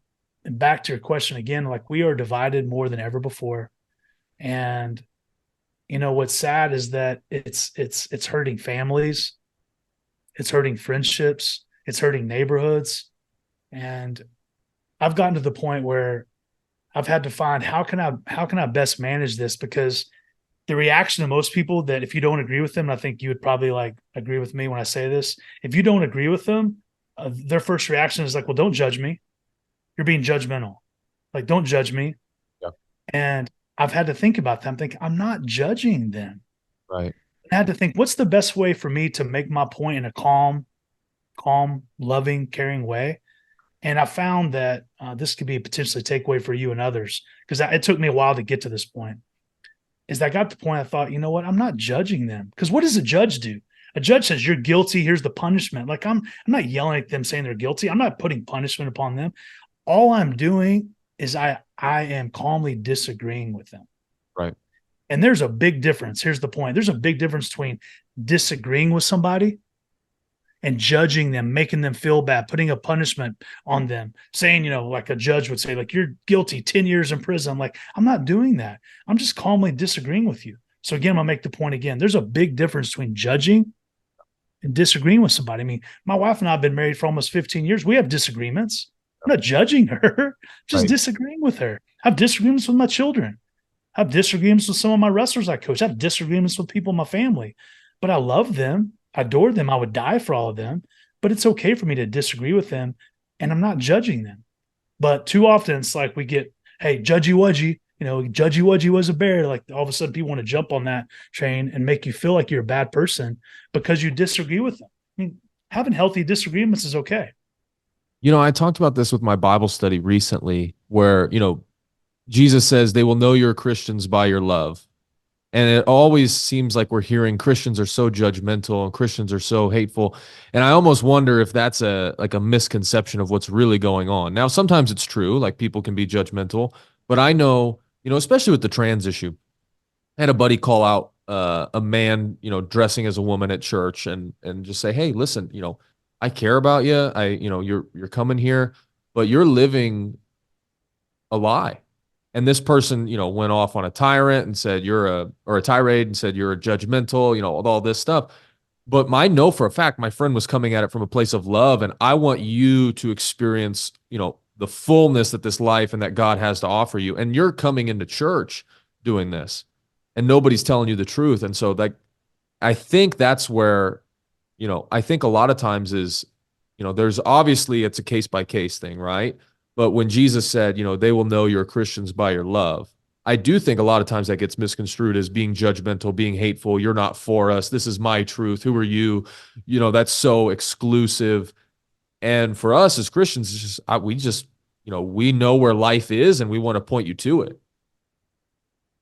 S1: back to your question again, like, we are divided more than ever before. And, what's sad is that it's hurting families. It's hurting friendships. It's hurting neighborhoods. And I've gotten to the point where I've had to find, how can I best manage this? Because the reaction of most people, that if you don't agree with them, I think you would probably like agree with me when I say this. If you don't agree with them, their first reaction is like, well, don't judge me. You're being judgmental. Like, don't judge me.
S3: Yeah.
S1: And I've had to think about that. I'm thinking, I'm not judging them.
S3: Right.
S1: I had to think, what's the best way for me to make my point in a calm, loving, caring way? And I found that this could be a potentially takeaway for you and others, because it took me a while to get to this point. Is that I got to the point I thought, you know what? I'm not judging them. Because what does a judge do? A judge says, you're guilty. Here's the punishment. Like, I'm not yelling at them saying they're guilty. I'm not putting punishment upon them. all I'm doing is I am calmly disagreeing with them.
S3: Right.
S1: And there's a big difference. Here's the point. There's a big difference between disagreeing with somebody and judging them, making them feel bad, putting a punishment on them, saying, like a judge would say, like, you're guilty, 10 years in prison. I'm like, I'm not doing that. I'm just calmly disagreeing with you. So again, I'll make the point again. There's a big difference between judging and disagreeing with somebody. I mean, my wife and I have been married for almost 15 years. We have disagreements. I'm not judging her, just
S3: Right.
S1: disagreeing with her. I have disagreements with my children. I have disagreements with some of my wrestlers I coach. I have disagreements with people in my family, but I love them. I adore them. I would die for all of them, but it's okay for me to disagree with them, and I'm not judging them. But too often it's like we get, hey, judgy wudgy, judgy wudgy was a bear. Like all of a sudden people want to jump on that train and make you feel like you're a bad person because you disagree with them. I mean, having healthy disagreements is okay.
S3: I talked about this with my Bible study recently where, Jesus says they will know you're Christians by your love. And it always seems like we're hearing Christians are so judgmental and Christians are so hateful. And I almost wonder if that's a misconception of what's really going on. Now, sometimes it's true, like people can be judgmental, but I know, especially with the trans issue, I had a buddy call out a man, dressing as a woman at church and just say, hey, listen, I care about you. You're coming here, but you're living a lie. And this person, went off on a tyrant and said or a tirade and said you're a judgmental, all this stuff. But I know for a fact my friend was coming at it from a place of love, and I want you to experience, the fullness that this life and that God has to offer you. And you're coming into church doing this, and nobody's telling you the truth. And so, like, I think that's where, I think a lot of times is, there's obviously it's a case by case thing, right? But when Jesus said, they will know you're Christians by your love, I do think a lot of times that gets misconstrued as being judgmental, being hateful. You're not for us. This is my truth. Who are you? That's so exclusive. And for us as Christians, it's just, we know where life is and we want to point you to it.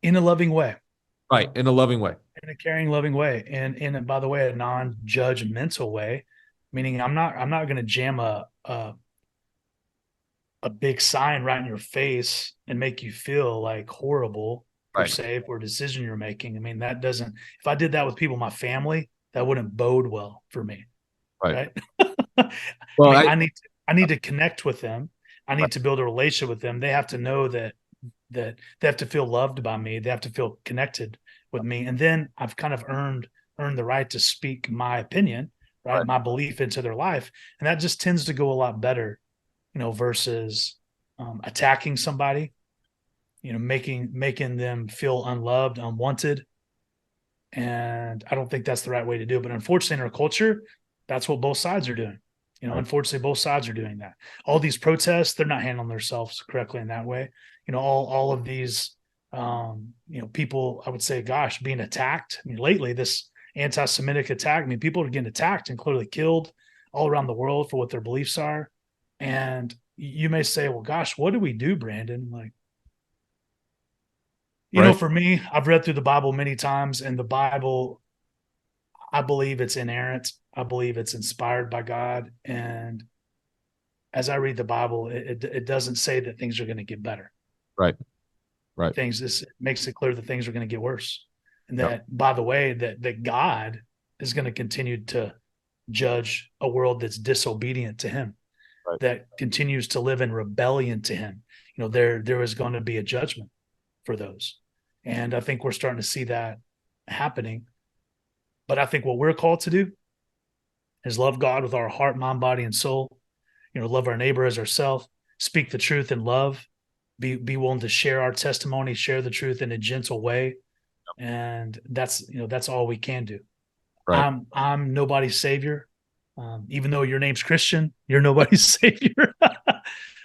S1: In a loving way.
S3: Right. In a loving way.
S1: In a caring, loving way. And by the way, a non-judgmental way, meaning I'm not going to jam a big sign right in your face and make you feel like horrible per
S3: Right.
S1: se for a decision you're making. I mean, that doesn't, if I did that with people in my family, that wouldn't bode well for me.
S3: Right.
S1: Right.
S3: Well,
S1: I mean, I need to connect with them. I need to build a relationship with them. They have to know that they have to feel loved by me. They have to feel connected with me. And then I've kind of earned the right to speak my opinion, right? My belief into their life. And that just tends to go a lot better, versus attacking somebody, making them feel unloved, unwanted. And I don't think that's the right way to do it. But unfortunately, in our culture, that's what both sides are doing. Unfortunately, both sides are doing that. All these protests, they're not handling themselves correctly in that way. All of these, people, I would say, gosh, being attacked. I mean, lately, this anti-Semitic attack, I mean, people are getting attacked and clearly killed all around the world for what their beliefs are. And you may say, well, gosh, what do we do, Brandon? Like, for me, I've read through the Bible many times, and the Bible, I believe it's inerrant. I believe it's inspired by God. And as I read the Bible, it doesn't say that things are going to get better.
S3: Right.
S1: It makes it clear that things are going to get worse. And that, by the way, that God is going to continue to judge a world that's disobedient to him. Right. That continues to live in rebellion to him. There is going to be a judgment for those. And I think we're starting to see that happening. But I think what we're called to do is love God with our heart, mind, body, and soul. Love our neighbor as ourselves, speak the truth in love, be willing to share our testimony, share the truth in a gentle way. And that's all we can do. Right. I'm nobody's savior. Even though your name's Christian, you're nobody's savior.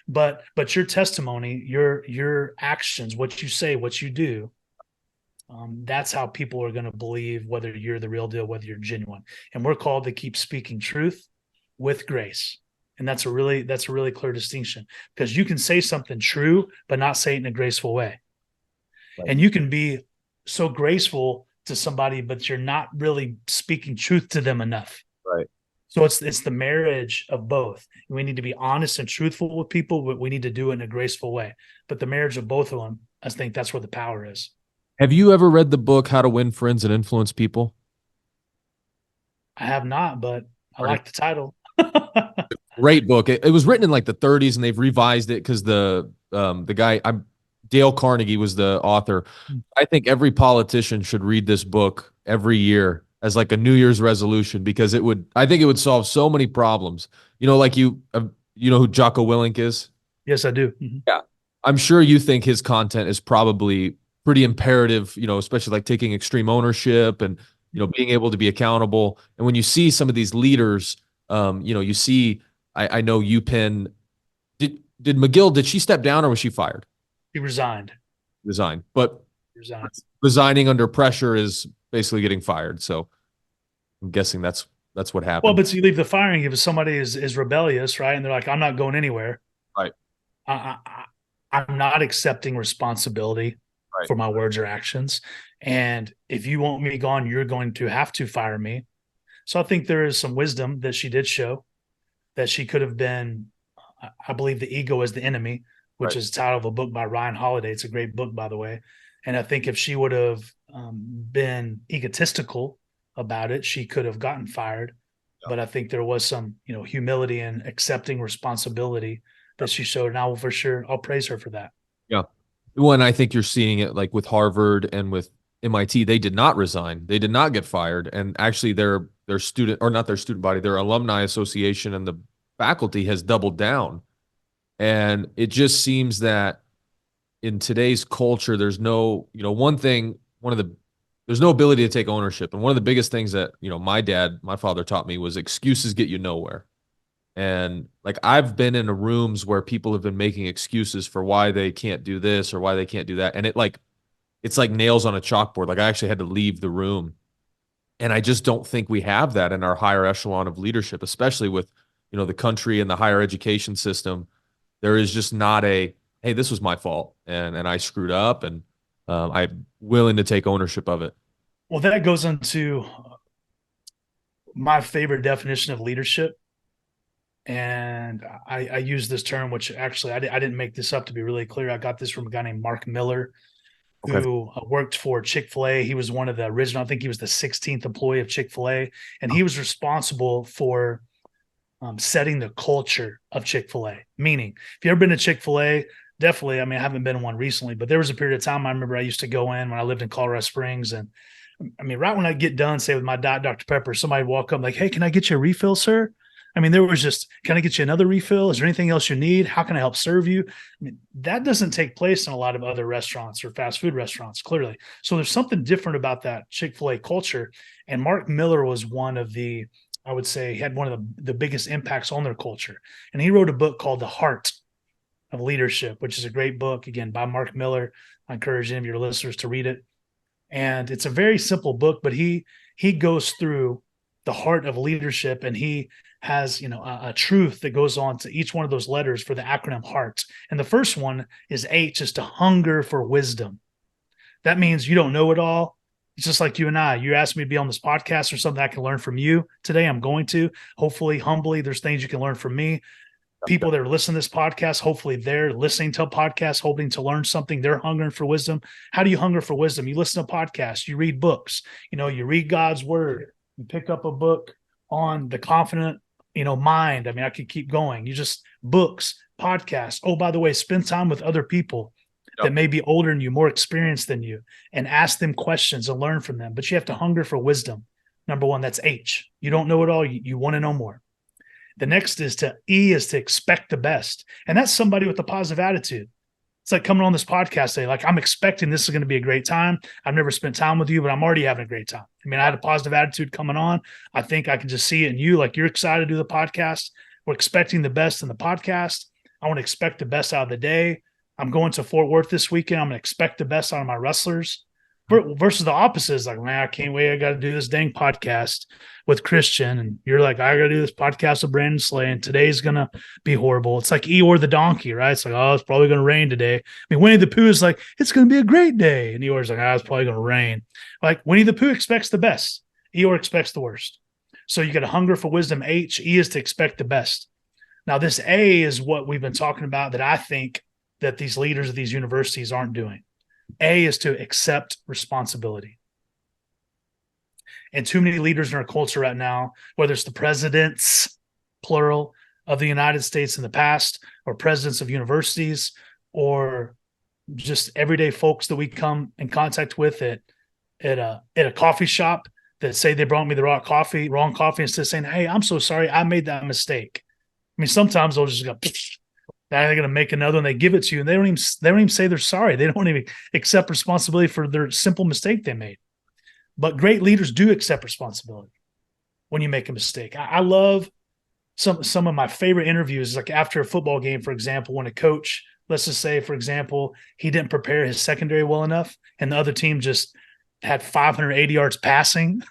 S1: but your testimony, your actions, what you say, what you do, that's how people are going to believe whether you're the real deal, whether you're genuine. And we're called to keep speaking truth with grace. And that's a really clear distinction, because you can say something true, but not say it in a graceful way. Right. And you can be so graceful to somebody, but you're not really speaking truth to them enough.
S3: Right.
S1: So it's the marriage of both. We need to be honest and truthful with people, but we need to do it in a graceful way. But the marriage of both of them, I think that's where the power is.
S3: Have you ever read the book How to Win Friends and Influence People?
S1: I have not, but I
S3: Right.
S1: like the title.
S3: Great book. It was written in like the 30s, and they've revised it because the guy, Dale Carnegie was the author. I think every politician should read this book every year as like a New Year's resolution, because I think it would solve so many problems. Like you know who Jocko Willink is?
S1: Yes, I do. Mhm.
S3: Yeah. I'm sure you think his content is probably pretty imperative, especially like taking extreme ownership and, being able to be accountable. And when you see some of these leaders, you see, I know UPenn, did McGill, did she step down or was she fired?
S1: He resigned.
S3: Resigned. But
S1: Resigned.
S3: resigning under pressure is basically getting fired. So I'm guessing that's what
S1: Well,
S3: happened.
S1: but you leave the firing if somebody is rebellious, right? And they're like, I'm not going anywhere.
S3: Right.
S1: I'm not accepting responsibility
S3: Right.
S1: for my words or actions. And if you want me gone, you're going to have to fire me. So I think there is some wisdom that she did show, that she could have been, I believe, The Ego is the Enemy, which
S3: Right.
S1: is the title of a book by Ryan Holiday. It's a great book, by the way. And I think if she would have been egotistical about it, she could have gotten fired.
S3: Yeah.
S1: But I think there was some, humility and accepting responsibility that she showed. And I will for sure, I'll praise her for that.
S3: Yeah. Well, and I think you're seeing it like with Harvard and with MIT. They did not resign. They did not get fired. And actually their student, or not their student body, their alumni association and the faculty has doubled down. And it just seems that in today's culture, there's no, there's no ability to take ownership. And one of the biggest things that, my father taught me was excuses get you nowhere. And like I've been in rooms where people have been making excuses for why they can't do this or why they can't do that. And it's like nails on a chalkboard. Like I actually had to leave the room. And I just don't think we have that in our higher echelon of leadership, especially with, the country and the higher education system. There is just not hey, this was my fault and I screwed up, and I'm willing to take ownership of it.
S1: Well, that goes into my favorite definition of leadership. And I use this term, which actually I didn't make this up, to be really clear. I got this from a guy named Mark Miller, who worked for Chick-fil-A. He was one of the original, I think he was the 16th employee of Chick-fil-A. And he was responsible for setting the culture of Chick-fil-A. Meaning, if you've ever been to Chick-fil-A, definitely, I haven't been one recently, but there was a period of time I remember I used to go in when I lived in Colorado Springs. And right when I get done, say with my Diet Dr. Pepper, somebody would walk up like, hey, can I get you a refill, sir? There was just, can I get you another refill? Is there anything else you need? How can I help serve you? That doesn't take place in a lot of other restaurants or fast food restaurants, clearly. So there's something different about that Chick-fil-A culture. And Mark Miller was one of the, I would say, had one of the biggest impacts on their culture. And he wrote a book called The Heart of Leadership, which is a great book, again, by Mark Miller. I encourage any of your listeners to read it. And it's a very simple book, but he goes through the heart of leadership, and he has, a truth that goes on to each one of those letters for the acronym HEART. And the first one is H, is to hunger for wisdom. That means you don't know it all. It's just like you and I. You asked me to be on this podcast or something I can learn from you today. I'm going to. Hopefully, humbly, there's things you can learn from me. People that are listening to this podcast, hopefully they're listening to a podcast, hoping to learn something. They're hungering for wisdom. How do you hunger for wisdom? You listen to podcasts, you read books, you read God's word, you pick up a book on the confident, mind. I could keep going. You just books, podcasts. Oh, by the way, spend time with other people that may be older than you, more experienced than you, and ask them questions and learn from them. But you have to hunger for wisdom. Number one, that's H. You don't know it all. You want to know more. The next is E is to expect the best. And that's somebody with a positive attitude. It's like coming on this podcast today, like I'm expecting this is going to be a great time. I've never spent time with you, but I'm already having a great time. I had a positive attitude coming on. I think I can just see it in you. Like you're excited to do the podcast. We're expecting the best in the podcast. I want to expect the best out of the day. I'm going to Fort Worth this weekend. I'm going to expect the best out of my wrestlers. Versus the opposite is like, man, I can't wait. I got to do this dang podcast with Christian. And you're like, I got to do this podcast with Brandon Slay. And today's going to be horrible. It's like Eeyore the donkey, right? It's like, oh, it's probably going to rain today. Winnie the Pooh is like, it's going to be a great day. And Eeyore's like, oh, it's probably going to rain. Like Winnie the Pooh expects the best. Eeyore expects the worst. So you got a hunger for wisdom. H, E is to expect the best. Now, this A is what we've been talking about that I think that these leaders of these universities aren't doing. A is to accept responsibility. And too many leaders in our culture right now, whether it's the presidents, plural, of the United States in the past, or presidents of universities, or just everyday folks that we come in contact with at a coffee shop that say they brought me the wrong coffee, instead of saying, "Hey, I'm so sorry, I made that mistake." I mean, sometimes they'll just go, they're going to make another and they give it to you, and they don't even say they're sorry. They don't even accept responsibility for their simple mistake they made. But great leaders do accept responsibility when you make a mistake. I love some of my favorite interviews, like after a football game, for example, when a coach, let's just say, for example, he didn't prepare his secondary well enough, and the other team just had 580 yards passing,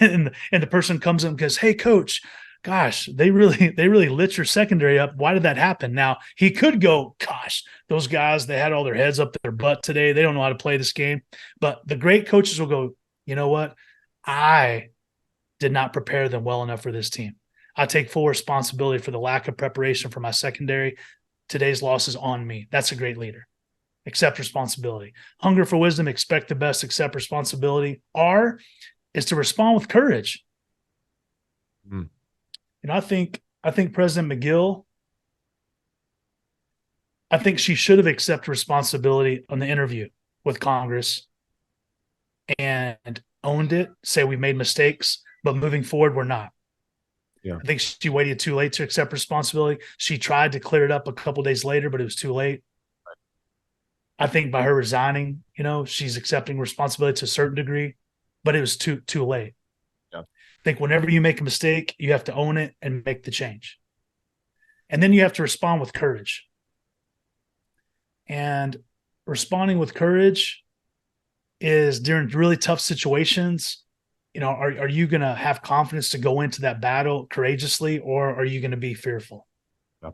S1: and the person comes in and goes, "Hey, coach, gosh, they really lit your secondary up. Why did that happen?" Now he could go, "Gosh, those guys, they had all their heads up their butt today. They don't know how to play this game." But the great coaches will go, "You know what? I did not prepare them well enough for this team. I take full responsibility for the lack of preparation for my secondary. Today's loss is on me." That's a great leader. Accept responsibility. Hunger for wisdom, expect the best, accept responsibility. R is to respond with courage.
S3: Mm.
S1: And I think President McGill, I think she should have accepted responsibility on the interview with Congress and owned it, say we made mistakes, but moving forward, we're not.
S3: Yeah.
S1: I think she waited too late to accept responsibility. She tried to clear it up a couple of days later, but it was too late. I think by her resigning, she's accepting responsibility to a certain degree, but it was too late.
S3: Yeah.
S1: I think whenever you make a mistake, you have to own it and make the change. And then you have to respond with courage. And responding with courage is during really tough situations. Are you going to have confidence to go into that battle courageously, or are you going to be fearful?
S3: Yeah.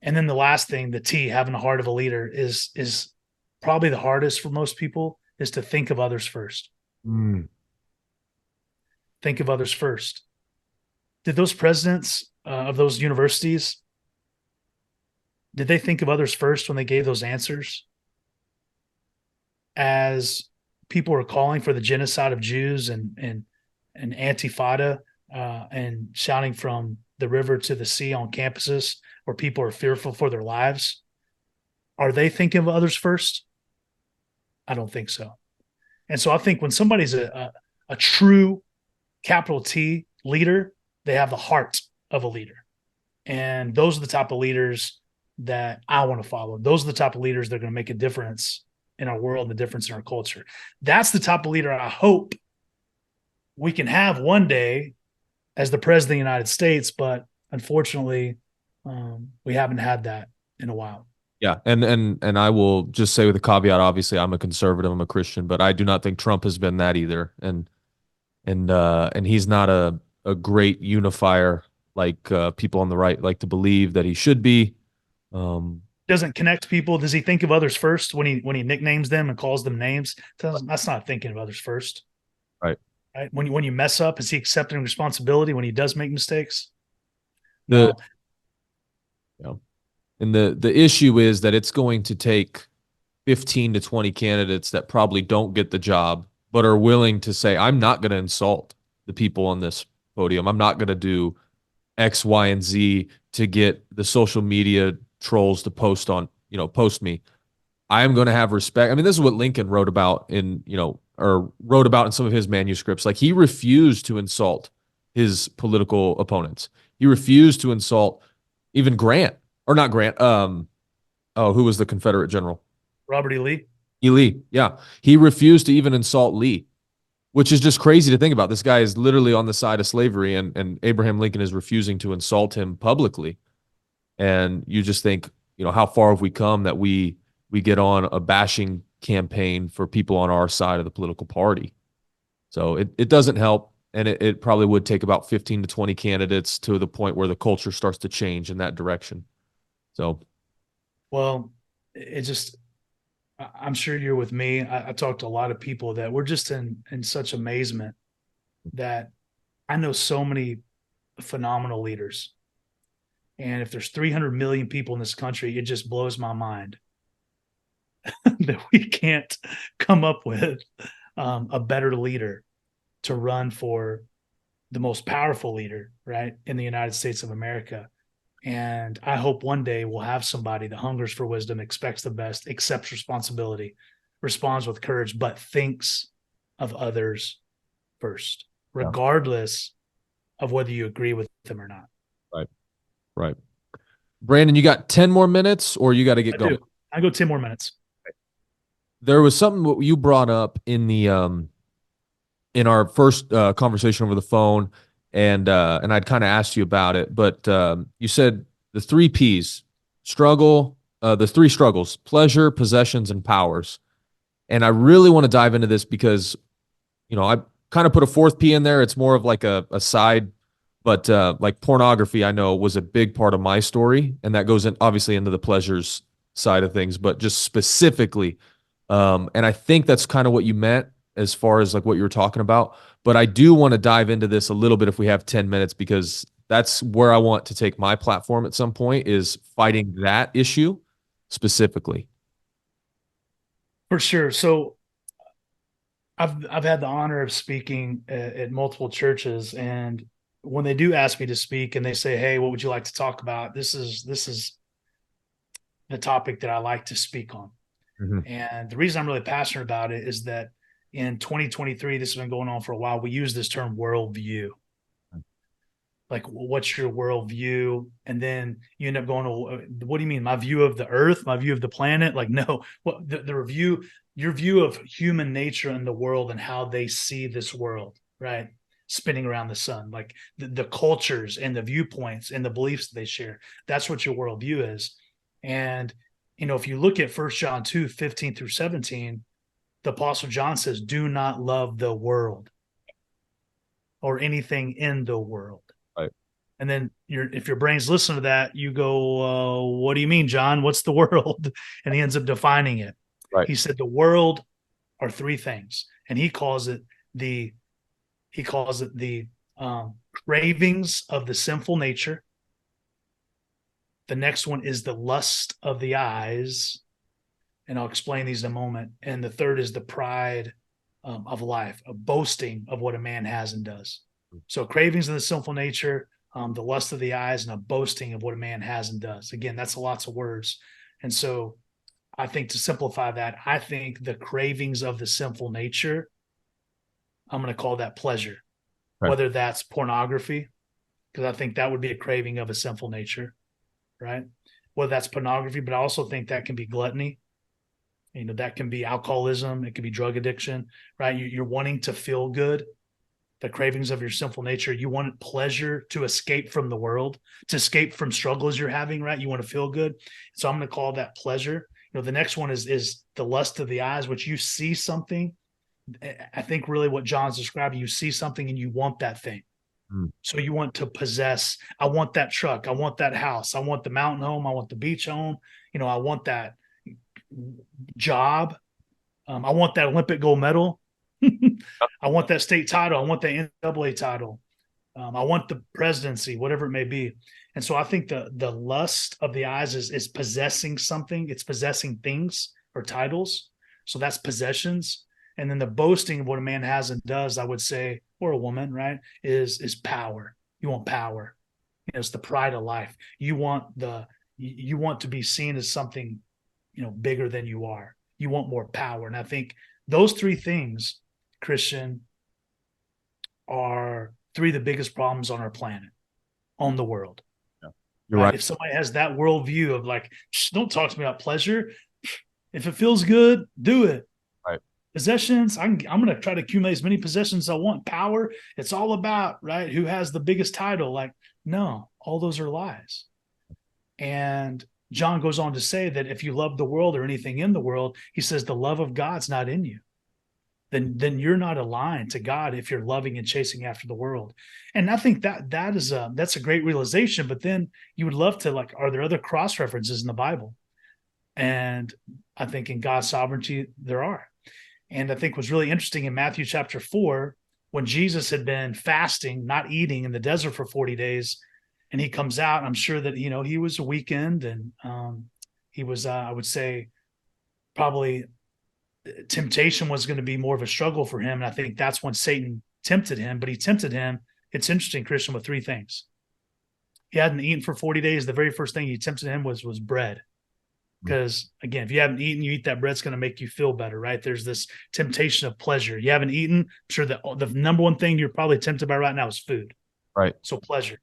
S1: And then the last thing, the T, having the heart of a leader, is probably the hardest for most people, is to think of others first.
S3: Mm.
S1: Think of others first. Did those presidents of those universities, did they think of others first when they gave those answers? As people were calling for the genocide of Jews and Antifada and shouting from the river to the sea on campuses where people are fearful for their lives, are they thinking of others first? I don't think so. And so I think when somebody's a true capital T leader, they have the heart of a leader. And those are the type of leaders that I want to follow. Those are the type of leaders that are going to make a difference in our world and the difference in our culture. That's the type of leader I hope we can have one day as the president of the United States, but unfortunately, we haven't had that in a while.
S3: Yeah, and I will just say with a caveat, obviously I'm a conservative, I'm a Christian, but I do not think Trump has been that either. And he's not a great unifier like people on the right like to believe that he should be.
S1: Doesn't connect people. Does he think of others first when he nicknames them and calls them names? That's not thinking of others first.
S3: Right.
S1: Right. When you mess up, is he accepting responsibility when he does make mistakes?
S3: No. Yeah. And the issue is that it's going to take 15 to 20 candidates that probably don't get the job, but are willing to say, I'm not going to insult the people on this podium. I'm not going to do X, Y, and Z to get the social media trolls to post me. I am going to have respect. I mean, this is what Lincoln wrote about in some of his manuscripts. Like, he refused to insult his political opponents. He refused to insult even Grant, or not Grant. Who was the Confederate general?
S1: Robert E. Lee.
S3: E. Lee. Yeah. He refused to even insult Lee, which is just crazy to think about. This guy is literally on the side of slavery, and Abraham Lincoln is refusing to insult him publicly. And you just think, how far have we come that we get on a bashing campaign for people on our side of the political party? So it doesn't help. And it probably would take about 15 to 20 candidates to the point where the culture starts to change in that direction. So,
S1: well, I'm sure you're with me. I talked to a lot of people that were just in such amazement that I know so many phenomenal leaders. And if there's 300 million people in this country, it just blows my mind that we can't come up with a better leader to run for the most powerful leader, right, in the United States of America. And I hope one day we'll have somebody that hungers for wisdom, expects the best, accepts responsibility, responds with courage, but thinks of others first, regardless of whether you agree with them or not.
S3: Right. Right. Brandon, you got 10 more minutes or you got to get going?
S1: I go 10 more minutes.
S3: There was something you brought up in the in our first conversation over the phone, and I'd kind of asked you about it, but you said the 3 P's, struggle, the 3 struggles: pleasure, possessions, and powers. And I really want to dive into this because, I kind of put a 4th P in there. It's more of like a side, but like pornography, I know, was a big part of my story, and that goes in obviously into the pleasures side of things, but just specifically, and I think that's kind of what you meant as far as like what you were talking about. But I do want to dive into this a little bit if we have 10 minutes, because that's where I want to take my platform at some point, is fighting that issue specifically.
S1: For sure. So I've had the honor of speaking at multiple churches, and when they do ask me to speak and they say, "Hey, what would you like to talk about?" This is the topic that I like to speak on.
S3: Mm-hmm.
S1: And the reason I'm really passionate about it is that in 2023, this has been going on for a while. We use this term worldview. Like, what's your worldview? And then you end up going to, what do you mean? My view of the earth, my view of the planet? Like, no, what the review, your view of human nature and the world and how they see this world, right? Spinning around the sun, like the cultures and the viewpoints and the beliefs that they share. That's what your worldview is. And, if you look at 1 John 2, 15 through 17, the Apostle John says, do not love the world or anything in the world.
S3: Right.
S1: And then if your brain's listening to that, you go, what do you mean, John? What's the world? And he ends up defining it.
S3: Right.
S1: He said the world are 3 things. And he calls it the cravings of the sinful nature. The next one is the lust of the eyes. And I'll explain these in a moment. And the third is the pride of life, a boasting of what a man has and does. So cravings of the sinful nature, the lust of the eyes, and a boasting of what a man has and does. Again, that's lots of words. And so I think, to simplify that, I think the cravings of the sinful nature, I'm going to call that pleasure, right? Whether that's pornography, because I think that would be a craving of a sinful nature, right? Whether that's pornography, but I also think that can be gluttony. That can be alcoholism. It can be drug addiction, right? You're wanting to feel good, the cravings of your sinful nature. You want pleasure to escape from the world, to escape from struggles you're having, right? You want to feel good. So I'm going to call that pleasure. The next one is the lust of the eyes, which you see something. I think really what John's describing, you see something and you want that thing. So you want to possess. I want that truck. I want that house. I want the mountain home. I want the beach home. I want that job. I want that Olympic gold medal. I want that state title. I want the NCAA title. I want the presidency, whatever it may be. And so I think the lust of the eyes is possessing something. It's possessing things or titles. So that's possessions. And then the boasting of what a man has and does, I would say, or a woman, right, is power. You want power. It's the pride of life. You want to be seen as something, bigger than you are. You want more power. And I think those 3 things, Christian, are 3 of the biggest problems on our planet, on the world.
S3: Yeah. You're right.
S1: If somebody has that worldview of like, don't talk to me about pleasure. If it feels good, do it.
S3: Right.
S1: Possessions, I'm going to try to accumulate as many possessions as I want. Power, it's all about, right, who has the biggest title. Like, no, all those are lies. And John goes on to say that if you love the world or anything in the world, he says the love of God's not in you. Then you're not aligned to God if you're loving and chasing after the world. And I think that's a great realization. But then you would love to, like, are there other cross references in the Bible? And I think in God's sovereignty there are. And I think what's really interesting in Matthew chapter 4, when Jesus had been fasting, not eating in the desert for 40 days, and he comes out, I'm sure that, he was a weekend, and he was, I would say, probably temptation was going to be more of a struggle for him. And I think that's when Satan tempted him, but he tempted him. It's interesting, Christian, with three things. He hadn't eaten for 40 days. The very first thing he tempted him was bread. Because again, if you haven't eaten, you eat that bread, it's going to make you feel better, right? There's this temptation of pleasure. You haven't eaten, I'm sure that the number one thing you're probably tempted by right now is food.
S3: Right.
S1: So pleasure.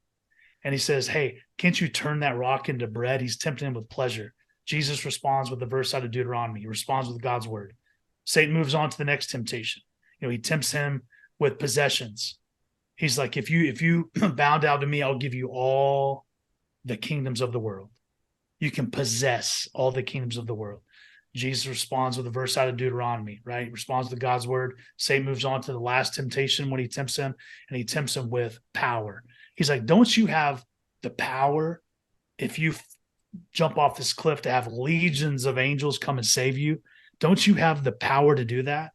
S1: And he says, hey, can't you turn that rock into bread? He's tempting him with pleasure. Jesus responds with the verse out of Deuteronomy. He responds with God's word. Satan moves on to the next temptation. He tempts him with possessions. He's like, if you bow down to me, I'll give you all the kingdoms of the world. You can possess all the kingdoms of the world. Jesus responds with a verse out of Deuteronomy, right? He responds to God's word. Satan moves on to the last temptation when he tempts him, and he tempts him with power. He's like, don't you have the power if you jump off this cliff to have legions of angels come and save you? Don't you have the power to do that?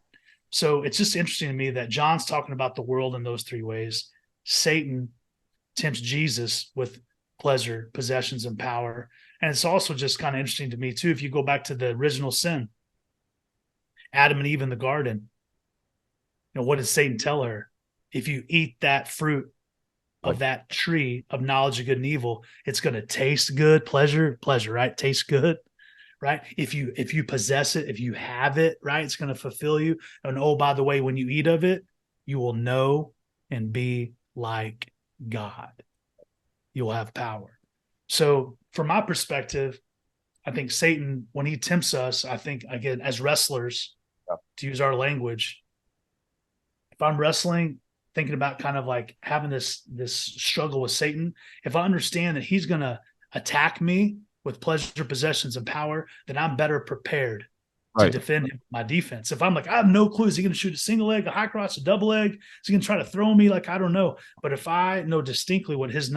S1: So it's just interesting to me that John's talking about the world in those three ways. Satan tempts Jesus with pleasure, possessions, and power. And it's also just kind of interesting to me, too, if you go back to the original sin, Adam and Eve in the garden, what did Satan tell her? If you eat that fruit of that tree of knowledge of good and evil, it's going to taste good, pleasure, right? Taste good, right? If you possess it, if you have it, right, it's going to fulfill you. And oh, by the way, when you eat of it, you will know and be like God. You'll have power. So from my perspective, I think Satan, when he tempts us, I think, again, as wrestlers, to use our language, if I'm wrestling, thinking about kind of like having this struggle with Satan, if I understand that he's going to attack me with pleasure, possessions, and power, then I'm better prepared to defend him, my defense. If I'm like, I have no clue, is he going to shoot a single leg, a high cross, a double leg? Is he going to try to throw me? Like, I don't know. But if I know distinctly what his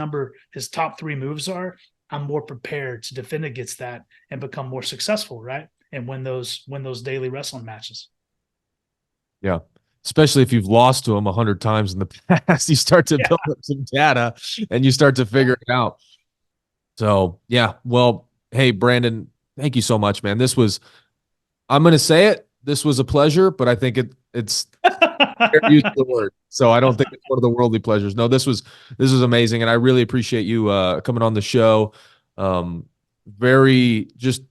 S1: top three moves are, I'm more prepared to defend against that and become more successful, right? And win those daily wrestling matches.
S3: Yeah. Especially if you've lost to him 100 times in the past, you start to build up some data and you start to figure it out. So, yeah. Well, hey, Brandon, thank you so much, man. I'm going to say it. This was a pleasure, but I think it's use the word. So I don't think it's one of the worldly pleasures. No, this was amazing. And I really appreciate you coming on the show. Very just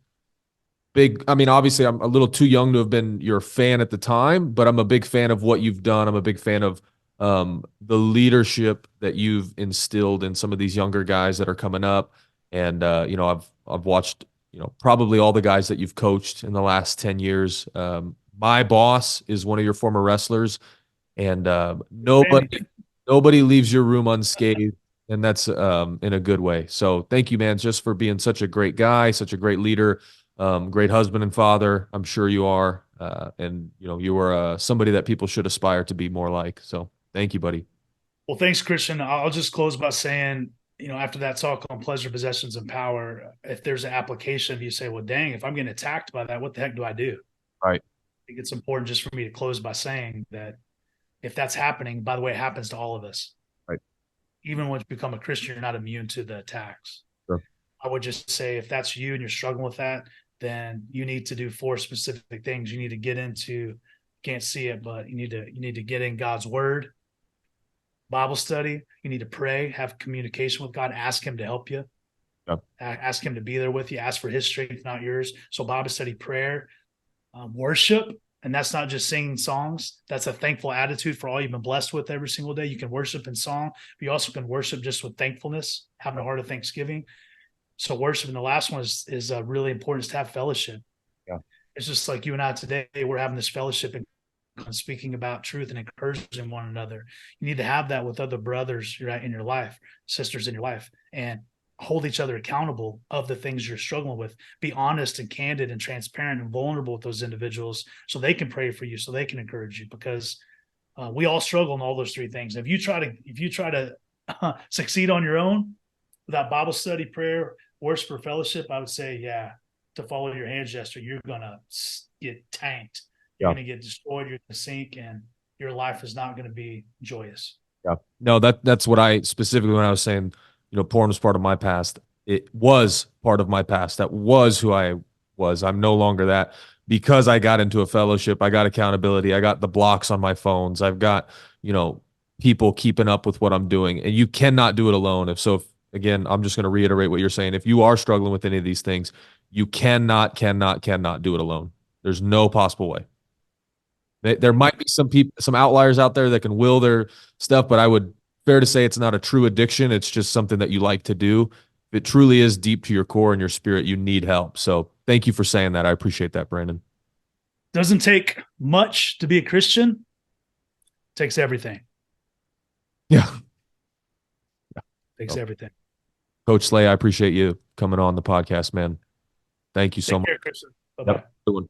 S3: big. I mean, obviously I'm a little too young to have been your fan at the time, but I'm a big fan of what you've done. I'm a big fan of the leadership that you've instilled in some of these younger guys that are coming up. And, I've watched, probably all the guys that you've coached in the last 10 years. My boss is one of your former wrestlers, and nobody leaves your room unscathed, and that's in a good way. So thank you, man, just for being such a great guy, such a great leader, great husband and father. I'm sure you are, and you are somebody that people should aspire to be more like. So thank you, buddy.
S1: Well, thanks, Christian. I'll just close by saying, after that talk on pleasure, possessions, and power, if there's an application, if you say, well, dang, if I'm getting attacked by that, what the heck do I do?
S3: Right.
S1: I think it's important just for me to close by saying that if that's happening, by the way, it happens to all of us.
S3: Right.
S1: Even once you become a Christian, you're not immune to the attacks.
S3: Sure.
S1: I would just say if that's you and you're struggling with that, then you need to do 4 specific things. You need to get into, can't see it, but you need to get in God's word, Bible study. You need to pray, have communication with God, ask him to help you.
S3: Yep.
S1: Ask him to be there with you, ask for his strength, not yours. So Bible study, prayer, worship. And that's not just singing songs. That's a thankful attitude for all you've been blessed with every single day. You can worship in song, but you also can worship just with thankfulness, having a heart of thanksgiving. So worship. And the last one is really important, is to have fellowship.
S3: Yeah.
S1: It's just like you and I today, we're having this fellowship and speaking about truth and encouraging one another. You need to have that with other brothers in your life, sisters in your life, and hold each other accountable of the things you're struggling with. Be honest and candid and transparent and vulnerable with those individuals so they can pray for you, so they can encourage you, because we all struggle in all those 3 things. If you try to succeed on your own without Bible study, prayer, worship, or fellowship, I would say, to follow your hand gesture, you're going to get tanked. You're going to get destroyed. You're going to sink. And your life is not going to be joyous.
S3: Yeah. No, that's what I specifically when I was saying, porn was part of my past. It was part of my past. That was who I was. I'm no longer that because I got into a fellowship. I got accountability. I got the blocks on my phones. I've got, people keeping up with what I'm doing. And you cannot do it alone. If again, I'm just going to reiterate what you're saying. If you are struggling with any of these things, you cannot do it alone. There's no possible way. There might be some outliers out there that can will their stuff, but I would fair to say it's not a true addiction. It's just something that you like to do. If it truly is deep to your core and your spirit, you need help. So thank you for saying that. I appreciate that, Brandon.
S1: Doesn't take much to be a Christian. It takes everything.
S3: Yeah.
S1: Takes everything.
S3: Coach Slay, I appreciate you coming on the podcast, man. Thank you so
S1: Take
S3: much.
S1: care, Christian. Bye-bye.
S3: Yep. Good one.